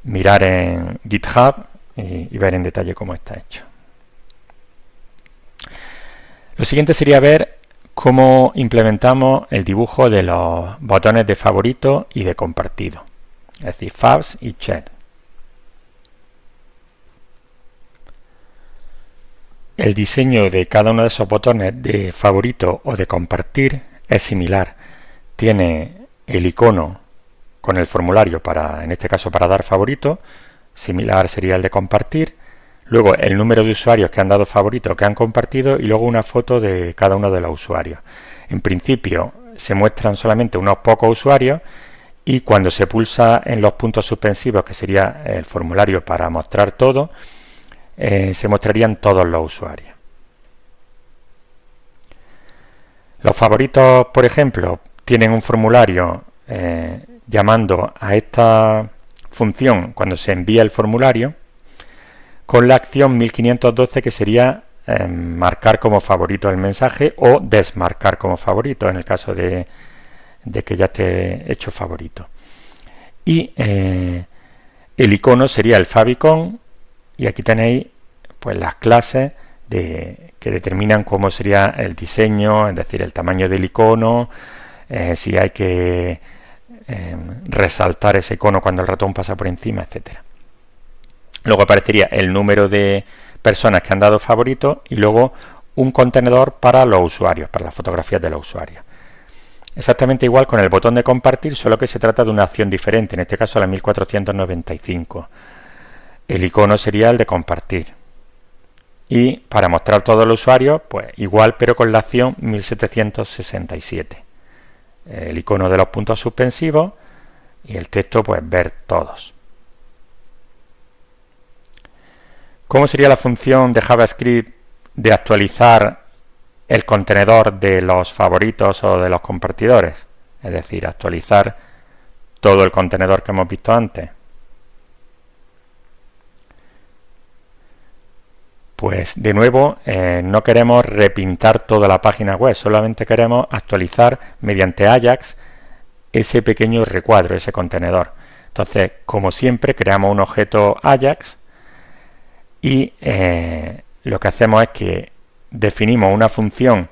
S1: mirar en GitHub y ver en detalle cómo está hecho. Lo siguiente sería ver cómo implementamos el dibujo de los botones de favorito y de compartido, es decir, Favs y Chat. El diseño de cada uno de esos botones de favorito o de compartir es similar. Tiene el icono con el formulario para, en este caso, para dar favorito. Similar sería el de compartir. Luego el número de usuarios que han dado favorito, que han compartido, y luego una foto de cada uno de los usuarios. En principio se muestran solamente unos pocos usuarios, y cuando se pulsa en los puntos suspensivos, que sería el formulario para mostrar todo, se mostrarían todos los usuarios. Los favoritos, por ejemplo, tienen un formulario llamando a esta función cuando se envía el formulario, con la acción 1512, que sería marcar como favorito el mensaje o desmarcar como favorito en el caso de que ya esté hecho favorito. Y el icono sería el favicon, y aquí tenéis pues las clases que determinan cómo sería el diseño, es decir, el tamaño del icono, si hay que resaltar ese icono cuando el ratón pasa por encima, etcétera. Luego aparecería el número de personas que han dado favorito y luego un contenedor para los usuarios, para las fotografías de los usuarios. Exactamente igual con el botón de compartir, solo que se trata de una acción diferente, en este caso la 1495. El icono sería el de compartir. Y para mostrar todos los usuarios, pues igual, pero con la acción 1767. El icono de los puntos suspensivos y el texto, pues ver todos. ¿Cómo sería la función de JavaScript de actualizar el contenedor de los favoritos o de los compartidores? Es decir, actualizar todo el contenedor que hemos visto antes. Pues de nuevo no queremos repintar toda la página web, solamente queremos actualizar mediante Ajax ese pequeño recuadro, ese contenedor. Entonces, como siempre, creamos un objeto Ajax y lo que hacemos es que definimos una función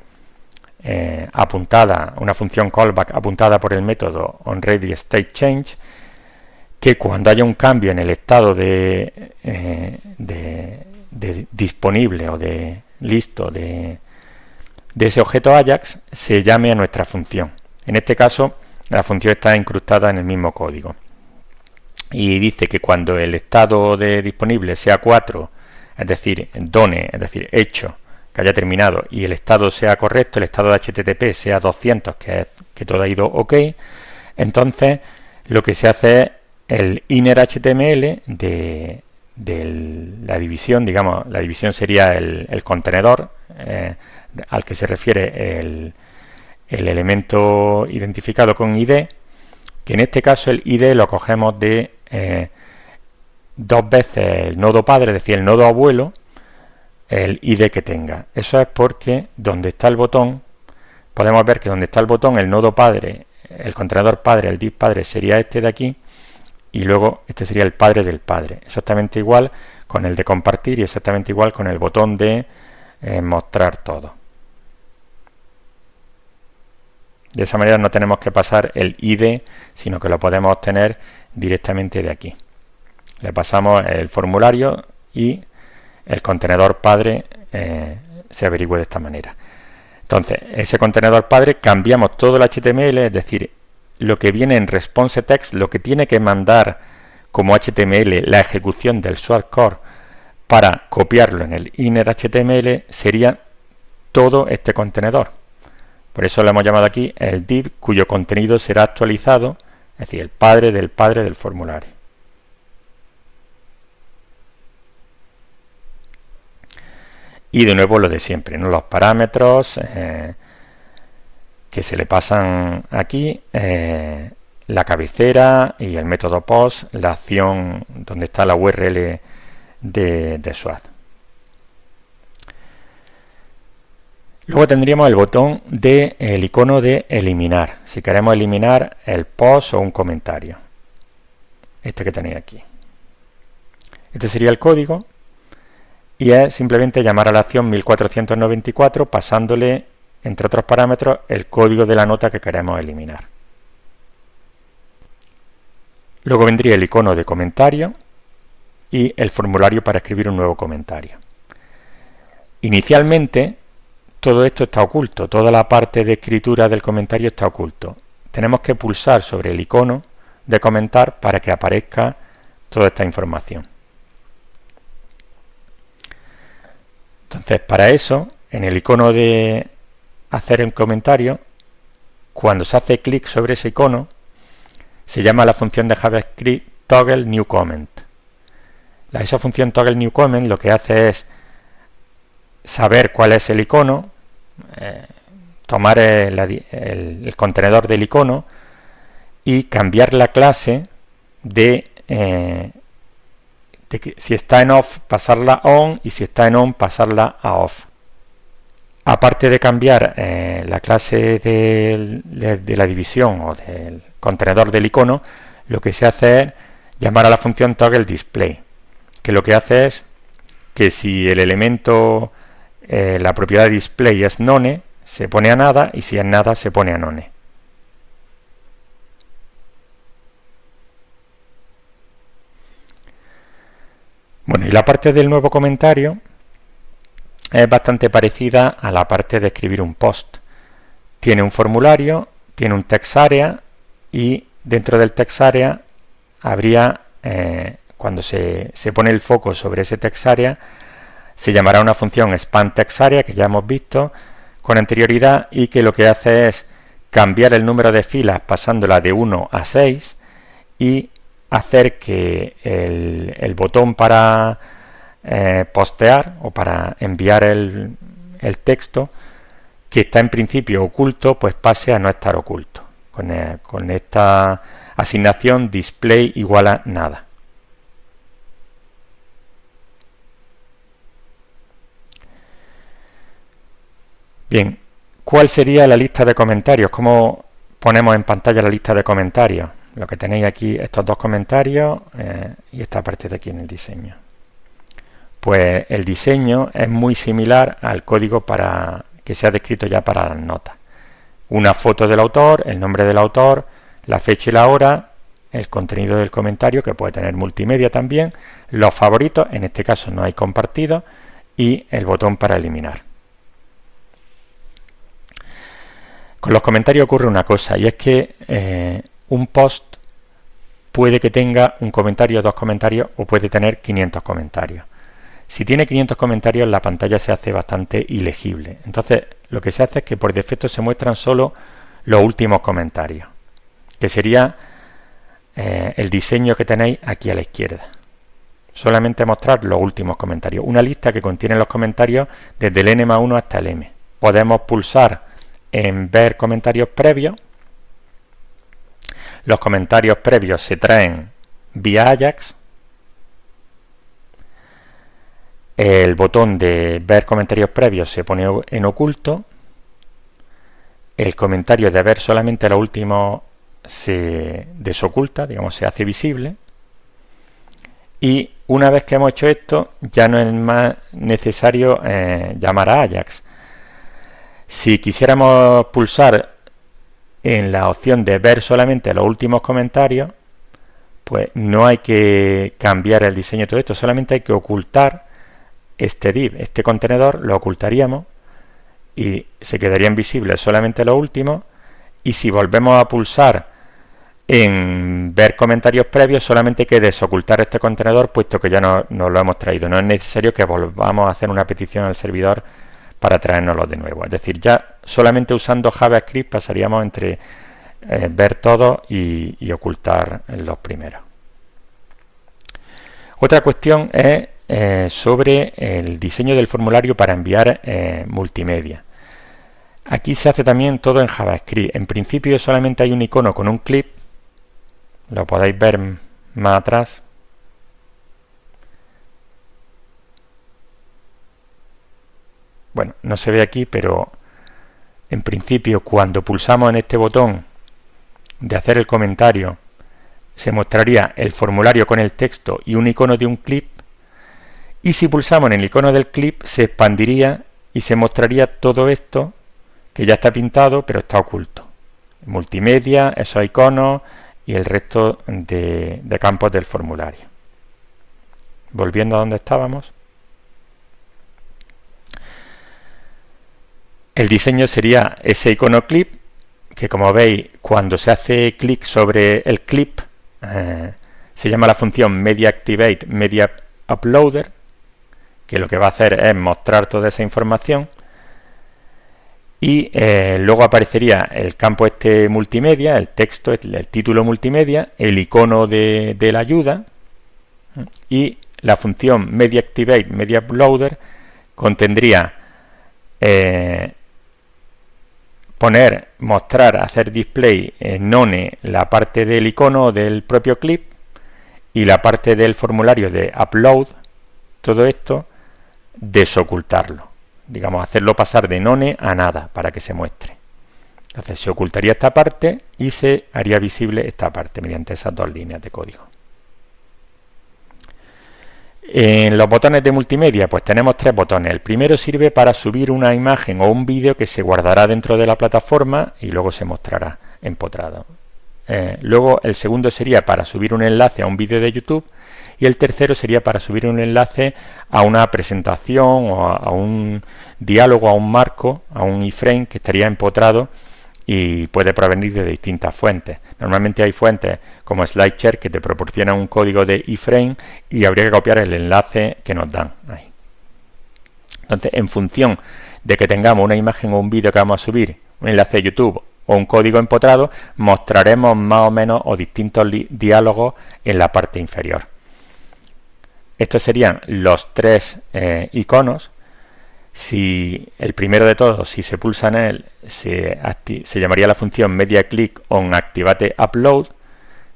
S1: apuntada, una función callback apuntada por el método onReadyStateChange, que cuando haya un cambio en el estado de disponible o de listo de ese objeto Ajax, se llame a nuestra función. En este caso, la función está incrustada en el mismo código y dice que cuando el estado de disponible sea 4, es decir, done, es decir, hecho, que haya terminado, y el estado sea correcto, el estado de HTTP sea 200, que todo ha ido ok, entonces lo que se hace es el inner HTML de la división, digamos, la división sería el contenedor al que se refiere el elemento identificado con ID, que en este caso el ID lo cogemos de dos veces el nodo padre, es decir, el nodo abuelo, el ID que tenga. Eso es porque donde está el botón, podemos ver que donde está el botón, el nodo padre, el contenedor padre, el div padre sería este de aquí, y luego este sería el padre del padre. Exactamente igual con el de compartir y exactamente igual con el botón de mostrar todo. De esa manera no tenemos que pasar el ID, sino que lo podemos obtener directamente de aquí. Le pasamos el formulario y el contenedor padre se averigua de esta manera. Entonces, ese contenedor padre cambiamos todo el HTML, es decir, lo que viene en response text, lo que tiene que mandar como HTML la ejecución del source core para copiarlo en el inner HTML sería todo este contenedor. Por eso lo hemos llamado aquí el div cuyo contenido será actualizado, es decir, el padre del formulario. Y de nuevo lo de siempre, ¿no? Los parámetros que se le pasan aquí, la cabecera y el método post, la acción donde está la URL de Swath. Luego tendríamos el botón el icono de eliminar, si queremos eliminar el post o un comentario. Este que tenéis aquí. Este sería el código y es simplemente llamar a la acción 1494 pasándole, entre otros parámetros, el código de la nota que queremos eliminar. Luego vendría el icono de comentario y el formulario para escribir un nuevo comentario. Inicialmente todo esto está oculto, toda la parte de escritura del comentario está oculto. Tenemos que pulsar sobre el icono de comentar para que aparezca toda esta información. Entonces, para eso, en el icono de hacer un comentario, cuando se hace clic sobre ese icono, se llama la función de JavaScript toggle new comment. Esa función toggle new comment lo que hace es saber cuál es el icono, tomar el contenedor del icono y cambiar la clase de que si está en off pasarla a on y si está en on pasarla a off. Aparte de cambiar la clase de la división o del contenedor del icono, lo que se hace es llamar a la función toggle display, que lo que hace es que si el elemento, la propiedad display es none, se pone a nada, y si es nada se pone a none. Bueno, y la parte del nuevo comentario es bastante parecida a la parte de escribir un post. Tiene un formulario, tiene un text area y dentro del text area habría, cuando se pone el foco sobre ese text area, se llamará una función span text area que ya hemos visto con anterioridad y que lo que hace es cambiar el número de filas pasándola de 1 a 6 y hacer que el botón para postear o para enviar el texto que está en principio oculto pues pase a no estar oculto con esta asignación display igual a nada. Bien, ¿cuál sería la lista de comentarios? ¿Cómo ponemos en pantalla la lista de comentarios? Lo que tenéis aquí, estos dos comentarios y esta parte de aquí en el diseño. Pues el diseño es muy similar al código que se ha descrito ya para las notas. Una foto del autor, el nombre del autor, la fecha y la hora, el contenido del comentario, que puede tener multimedia también, los favoritos, en este caso no hay compartido, y el botón para eliminar. Con los comentarios ocurre una cosa, y es que un post puede que tenga un comentario, dos comentarios, o puede tener 500 comentarios. Si tiene 500 comentarios, la pantalla se hace bastante ilegible. Entonces, lo que se hace es que por defecto se muestran solo los últimos comentarios, que sería el diseño que tenéis aquí a la izquierda. Solamente mostrar los últimos comentarios. Una lista que contiene los comentarios desde el n+1 hasta el m. Podemos pulsar en ver comentarios previos. Los comentarios previos se traen vía Ajax. El botón de ver comentarios previos se pone en oculto. El comentario de ver solamente lo último se desoculta, digamos, se hace visible. Y una vez que hemos hecho esto, ya no es más necesario llamar a Ajax. Si quisiéramos pulsar en la opción de ver solamente los últimos comentarios, pues no hay que cambiar el diseño de todo esto, solamente hay que ocultar este div, este contenedor, lo ocultaríamos y se quedarían visibles solamente los últimos, y si volvemos a pulsar en ver comentarios previos, solamente hay que desocultar este contenedor, puesto que ya no lo hemos traído. No es necesario que volvamos a hacer una petición al servidor para traérnoslo de nuevo. Es decir, ya solamente usando JavaScript pasaríamos entre ver todo y ocultar los primeros. Otra cuestión es sobre el diseño del formulario para enviar multimedia. Aquí se hace también todo en JavaScript. En principio solamente hay un icono con un clip, lo podéis ver más atrás. Bueno, no se ve aquí, pero en principio cuando pulsamos en este botón de hacer el comentario se mostraría el formulario con el texto y un icono de un clip, y si pulsamos en el icono del clip se expandiría y se mostraría todo esto que ya está pintado pero está oculto. Multimedia, esos iconos y el resto de campos del formulario. Volviendo a donde estábamos. El diseño sería ese icono clip, que como veis, cuando se hace clic sobre el clip, se llama la función MediaActivate Media Uploader, que lo que va a hacer es mostrar toda esa información. Y luego aparecería el campo este multimedia, el texto, el título multimedia, el icono de la ayuda, y la función MediaActivate Media Uploader contendría mostrar, hacer display en None la parte del icono del propio clip y la parte del formulario de upload, todo esto desocultarlo, digamos, hacerlo pasar de None a nada para que se muestre. Entonces se ocultaría esta parte y se haría visible esta parte mediante esas dos líneas de código. En los botones de multimedia pues tenemos tres botones. El primero sirve para subir una imagen o un vídeo que se guardará dentro de la plataforma y luego se mostrará empotrado. Luego el segundo sería para subir un enlace a un vídeo de YouTube y el tercero sería para subir un enlace a una presentación o a un diálogo, a un marco, a un iframe que estaría empotrado y puede provenir de distintas fuentes. Normalmente hay fuentes como SlideShare que te proporcionan un código de iframe y habría que copiar el enlace que nos dan ahí. Entonces, en función de que tengamos una imagen o un vídeo que vamos a subir, un enlace de YouTube o un código empotrado, mostraremos más o menos o distintos diálogos en la parte inferior. Estos serían los tres iconos. Si el primero de todos, si se pulsa en él, se llamaría la función MediaClick on Activate Upload.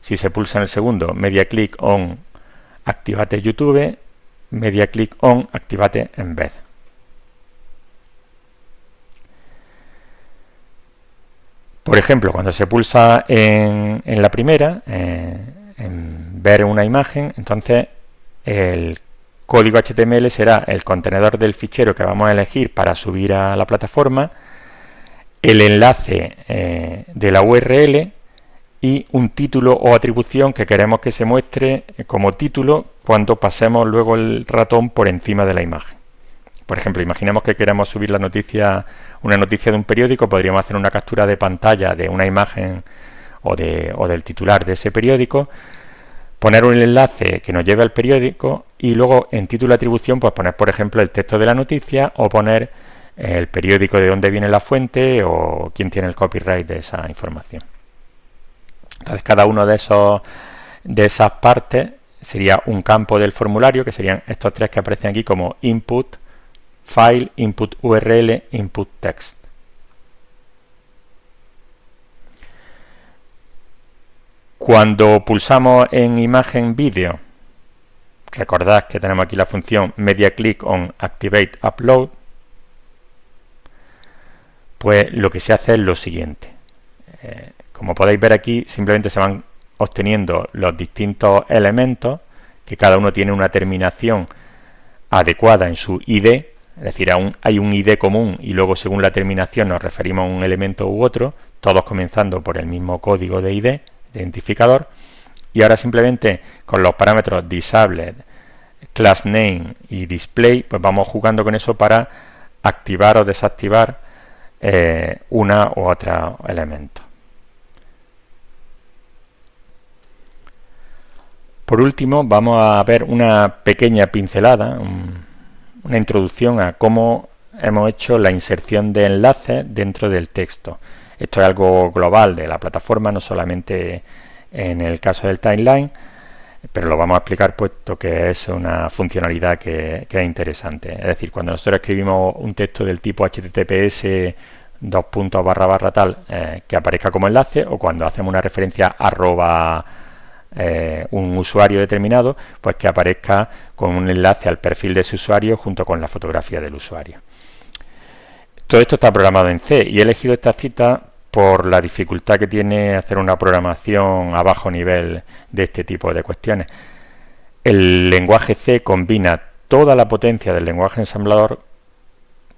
S1: Si se pulsa en el segundo, MediaClick on Activate YouTube, MediaClick on Activate Embed. Por ejemplo, cuando se pulsa en la primera, en ver una imagen, entonces el código HTML será el contenedor del fichero que vamos a elegir para subir a la plataforma, el enlace de la URL y un título o atribución que queremos que se muestre como título cuando pasemos luego el ratón por encima de la imagen. Por ejemplo, imaginemos que queremos subir una noticia de un periódico, podríamos hacer una captura de pantalla de una imagen o del titular de ese periódico, poner un enlace que nos lleve al periódico y luego en título de atribución pues poner, por ejemplo, el texto de la noticia o poner el periódico de dónde viene la fuente o quién tiene el copyright de esa información. Entonces, cada uno de esas partes sería un campo del formulario, que serían estos tres que aparecen aquí como input, file, input URL, input text. Cuando pulsamos en imagen vídeo, recordad que tenemos aquí la función MediaClick on Activate Upload, pues lo que se hace es lo siguiente. Como podéis ver aquí, simplemente se van obteniendo los distintos elementos, que cada uno tiene una terminación adecuada en su ID, es decir, hay un ID común y luego según la terminación nos referimos a un elemento u otro, todos comenzando por el mismo código de ID, identificador, y ahora simplemente con los parámetros disable, class name y display, pues vamos jugando con eso para activar o desactivar una u otra elemento. Por último, vamos a ver una pequeña pincelada, una introducción a cómo hemos hecho la inserción de enlaces dentro del texto. Esto es algo global de la plataforma, no solamente en el caso del timeline, pero lo vamos a explicar puesto que es una funcionalidad que es interesante. Es decir, cuando nosotros escribimos un texto del tipo https tal que aparezca como enlace, o cuando hacemos una referencia arroba un usuario determinado, pues que aparezca con un enlace al perfil de ese usuario junto con la fotografía del usuario. Todo esto está programado en C y he elegido esta cita por la dificultad que tiene hacer una programación a bajo nivel de este tipo de cuestiones. El lenguaje C combina toda la potencia del lenguaje ensamblador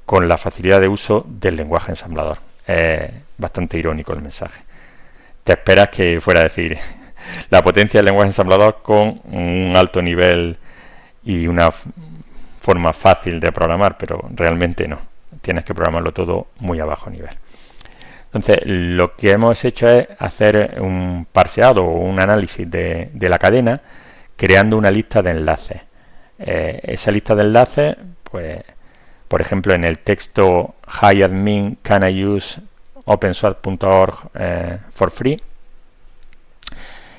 S1: con la facilidad de uso del lenguaje ensamblador. Es bastante irónico el mensaje. Te esperas que fuera a decir la potencia del lenguaje ensamblador con un alto nivel y una forma fácil de programar, pero realmente no. tienes que programarlo todo muy a bajo nivel. Entonces, lo que hemos hecho es hacer un parseado o un análisis de la cadena creando una lista de enlaces. Esa lista de enlaces, pues, por ejemplo, en el texto hi admin can I use opensource.org for free,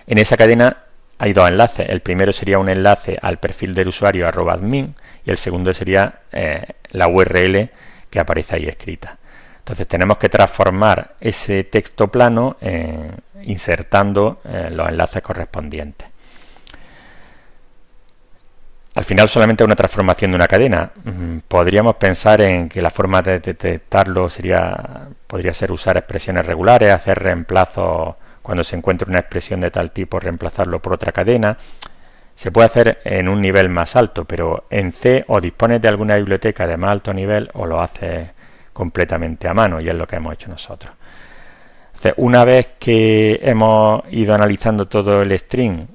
S1: en esa cadena hay dos enlaces. El primero sería un enlace al perfil del usuario @admin y el segundo sería la URL que aparece ahí escrita. Entonces tenemos que transformar ese texto plano insertando los enlaces correspondientes. Al final solamente una transformación de una cadena. Podríamos pensar en que la forma de detectarlo podría ser usar expresiones regulares, hacer reemplazos cuando se encuentra una expresión de tal tipo, reemplazarlo por otra cadena. Se puede hacer en un nivel más alto, pero en C o dispones de alguna biblioteca de más alto nivel o lo haces completamente a mano, y es lo que hemos hecho nosotros. Entonces, una vez que hemos ido analizando todo el string,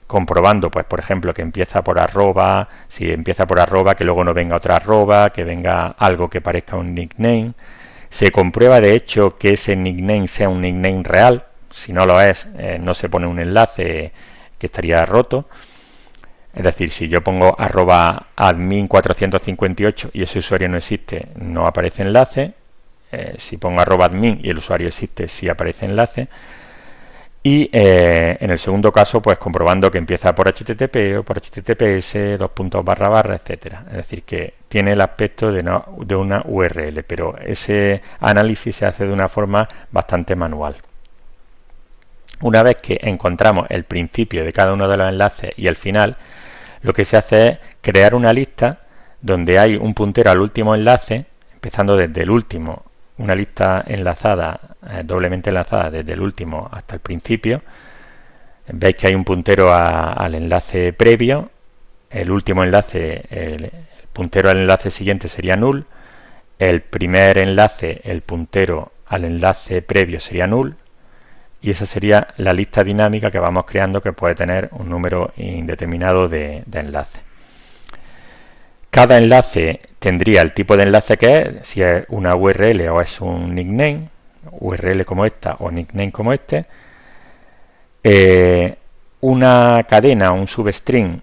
S1: comprobando, pues por ejemplo, que empieza por arroba, si empieza por arroba, que luego no venga otra arroba, que venga algo que parezca un nickname. Se comprueba de hecho que ese nickname sea un nickname real. Si no lo es, no se pone un enlace que estaría roto. Es decir, si yo pongo @admin458 y ese usuario no existe, no aparece enlace. Si pongo @admin y el usuario existe, sí aparece enlace. Y en el segundo caso, pues comprobando que empieza por HTTP o por HTTPS, etcétera. Es decir, que tiene el aspecto de una URL, pero ese análisis se hace de una forma bastante manual. Una vez que encontramos el principio de cada uno de los enlaces y el final, lo que se hace es crear una lista donde hay un puntero al último enlace, empezando desde el último, una lista enlazada, doblemente enlazada desde el último hasta el principio. Veis que hay un puntero al enlace previo, el último enlace, el puntero al enlace siguiente sería null, el primer enlace, el puntero al enlace previo sería null, y esa sería la lista dinámica que vamos creando, que puede tener un número indeterminado de enlaces. Cada enlace tendría el tipo de enlace que es, si es una URL o es un nickname, URL como esta o nickname como este. Una cadena, un substring,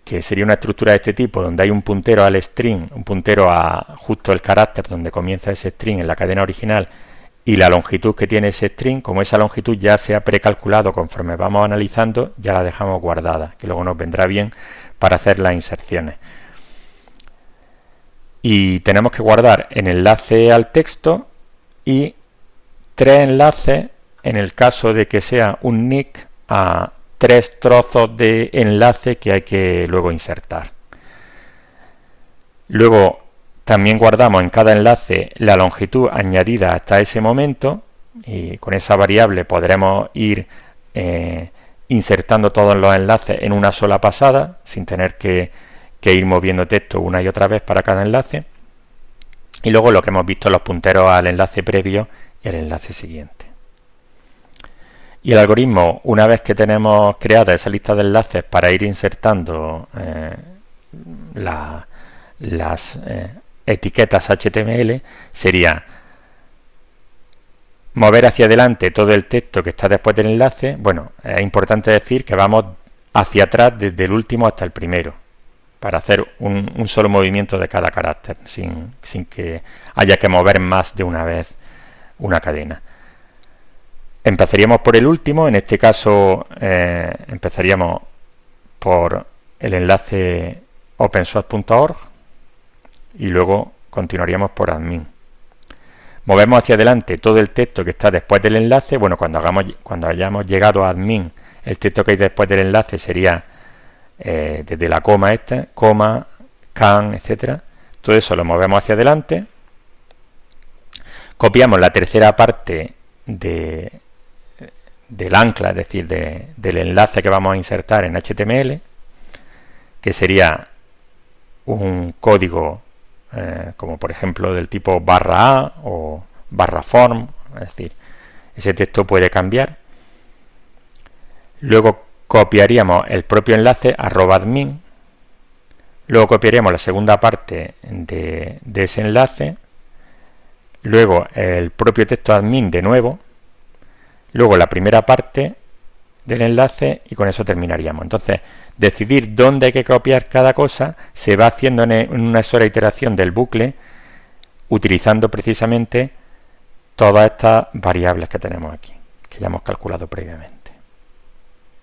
S1: que sería una estructura de este tipo, donde hay un puntero al string, un puntero a justo el carácter donde comienza ese string en la cadena original, y la longitud que tiene ese string. Como esa longitud ya se ha precalculado conforme vamos analizando, ya la dejamos guardada, que luego nos vendrá bien para hacer las inserciones. Y tenemos que guardar el enlace al texto y 3 enlaces en el caso de que sea un nick a 3 trozos de enlace que hay que luego insertar. Luego también guardamos en cada enlace la longitud añadida hasta ese momento, y con esa variable podremos ir insertando todos los enlaces en una sola pasada sin tener que ir moviendo texto una y otra vez para cada enlace. Y luego lo que hemos visto, los punteros al enlace previo y el enlace siguiente. Y el algoritmo, una vez que tenemos creada esa lista de enlaces para ir insertando las etiquetas HTML, sería mover hacia adelante todo el texto que está después del enlace. Bueno, es importante decir que vamos hacia atrás desde el último hasta el primero, para hacer un solo movimiento de cada carácter, sin que haya que mover más de una vez una cadena. Empezaríamos por el último, en este caso empezaríamos por el enlace opensource.org y luego continuaríamos por admin. Movemos hacia adelante todo el texto que está después del enlace. Bueno, cuando hayamos llegado a admin, el texto que hay después del enlace sería desde la coma coma, can, etcétera. Todo eso lo movemos hacia adelante. Copiamos la tercera parte del ancla, es decir, del enlace que vamos a insertar en HTML, que sería un código como por ejemplo del tipo /a o /form, es decir, ese texto puede cambiar. Luego copiaríamos el propio enlace @admin, Luego copiaríamos la segunda parte de ese enlace, luego el propio texto admin de nuevo, luego la primera parte del enlace y con eso terminaríamos. Entonces, decidir dónde hay que copiar cada cosa se va haciendo en una sola iteración del bucle, utilizando precisamente todas estas variables que tenemos aquí, que ya hemos calculado previamente.